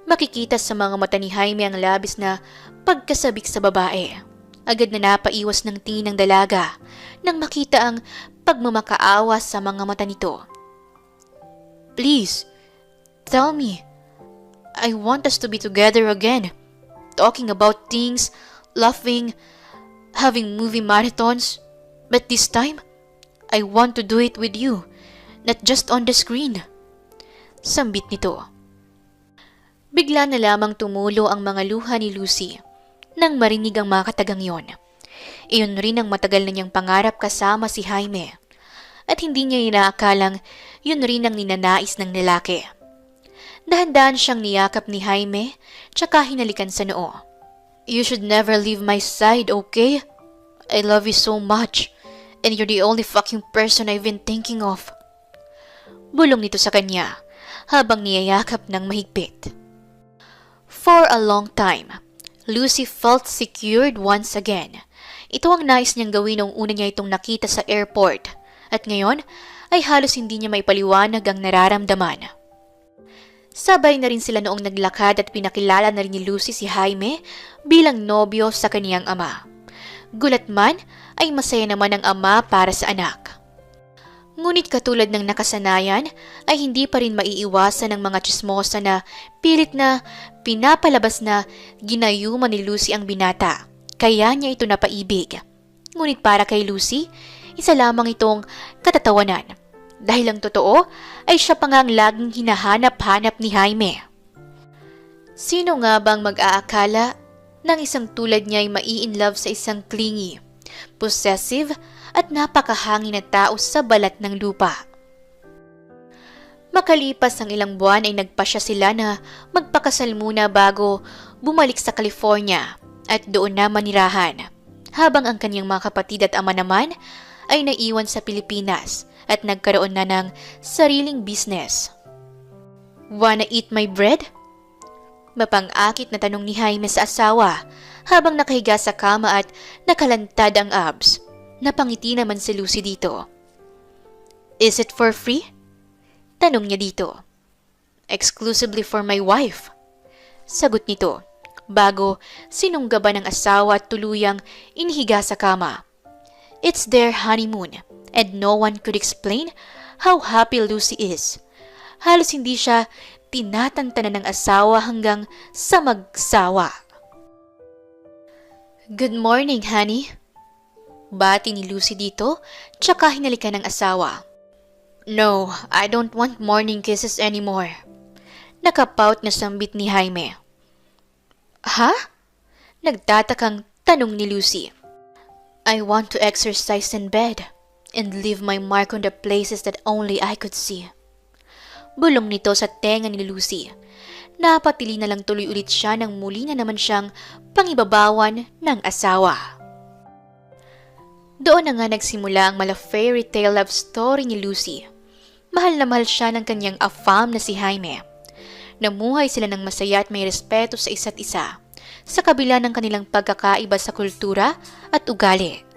Speaker 1: Makikita sa mga mata ni Jaime ang labis na pagkasabik sa babae. Agad na napaiwas ng tingin ng dalaga nang makita ang pagmamakaawa sa mga mata nito. Please, tell me. I want us to be together again. Talking about things, laughing, having movie marathons. But this time, I want to do it with you, not just on the screen. Sambit nito. Bigla na lamang tumulo ang mga luha ni Lucy nang marinig ang mga katagang yon. Iyon rin ang matagal na niyang pangarap kasama si Jaime. At hindi niya inaakalang yun rin ang ninanais ng lalaki. Dahan-dahan siyang niyakap ni Jaime, tsaka hinalikan sa noo. You should never leave my side, okay? I love you so much, and you're the only fucking person I've been thinking of. Bulong nito sa kanya, habang niyayakap ng mahigpit. For a long time, Lucy felt secured once again. Ito ang nais niyang gawin nung una niya itong nakita sa airport, at ngayon ay halos hindi niya maipaliwanag ang nararamdaman. Sabay na rin sila noong naglakad at pinakilala na rin ni Lucy si Jaime bilang nobyo sa kaniyang ama. Gulat man ay masaya naman ang ama para sa anak. Ngunit katulad ng nakasanayan ay hindi pa rin maiiwasan ng mga tsismosa na pilit na pinapalabas na ginayuman ni Lucy ang binata, kaya niya ito napaibig. Ngunit para kay Lucy, isa lamang itong katatawanan. Dahil ang totoo ay siya pa nga ang laging hinahanap-hanap ni Jaime. Sino nga bang mag-aakala ng isang tulad niya ay mai-in love sa isang clingy, possessive at napakahangin na tao sa balat ng lupa. Makalipas ang ilang buwan ay nagpasya sila na magpakasal muna bago bumalik sa California at doon na manirahan, habang ang kanyang mga kapatid at ama naman ay naiwan sa Pilipinas at nagkaroon na ng sariling business. "Wanna eat my bread?" Mapang-akit na tanong ni Jaime sa asawa habang nakahiga sa kama at nakalantad ang abs. Napangiti naman si Lucy dito. "Is it for free?" Tanong niya dito. "Exclusively for my wife," sagot nito, bago sinunggaban ng asawa at tuluyang inihiga sa kama. It's their honeymoon, and no one could explain how happy Lucy is. Halos hindi siya tinatantanan ng asawa hanggang sa magsawa. "Good morning, honey." Bati ni Lucy dito, tsaka hinalikan ng asawa. "No, I don't want morning kisses anymore." Nakapout na sambit ni Jaime. "Ha?" Nagtatakang tanong ni Lucy. "I want to exercise in bed and leave my mark on the places that only I could see." Bulong nito sa tenga ni Lucy. Napatili na lang tuloy ulit siya nang muli na naman siyang pangibabawan ng asawa. Doon na nga nagsimula ang mala fairy tale love story ni Lucy. Mahal na mahal siya ng kanyang afam na si Jaime. Namuhay sila ng masaya at may respeto sa isa't isa, sa kabila ng kanilang pagkakaiba sa kultura at ugali.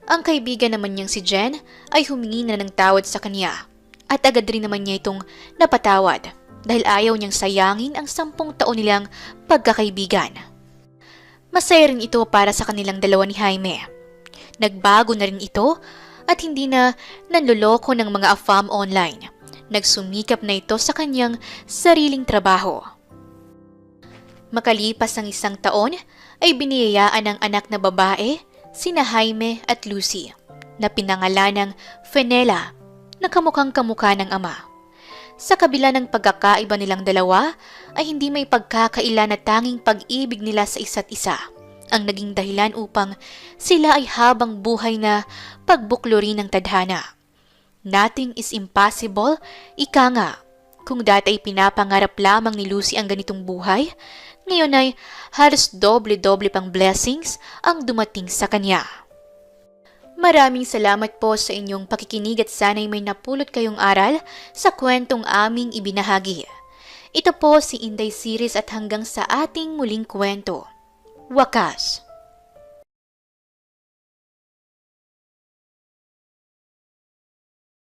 Speaker 1: Ang kaibigan naman niyang si Jen ay humingi na ng tawad sa kanya, at agad rin naman niya itong napatawad dahil ayaw niyang sayangin ang 10 taon nilang pagkakaibigan. Masaya rin ito para sa kanilang dalawa ni Jaime. Nagbago na rin ito at hindi na nanloloko ng mga afam online. Nagsumikap na ito sa kanyang sariling trabaho. Makalipas ang 1 taon ay biniyayaan ng anak na babae sina Jaime at Lucy na pinangalan ng Fenella na kamukhang kamukha ng ama. Sa kabila ng pagkakaiba nilang dalawa ay hindi may pagkakaila na tanging pag-ibig nila sa isa't isa ang naging dahilan upang sila ay habang buhay na pagbuklori ng tadhana. Nothing is impossible, ika nga. Kung dati ay pinapangarap lamang ni Lucy ang ganitong buhay, ngayon ay halos doble-doble pang blessings ang dumating sa kanya. Maraming salamat po sa inyong pakikinig at sana'y may napulot kayong aral sa kwentong aming ibinahagi. Ito po si Inday Series at hanggang sa ating muling kwento. Wakas.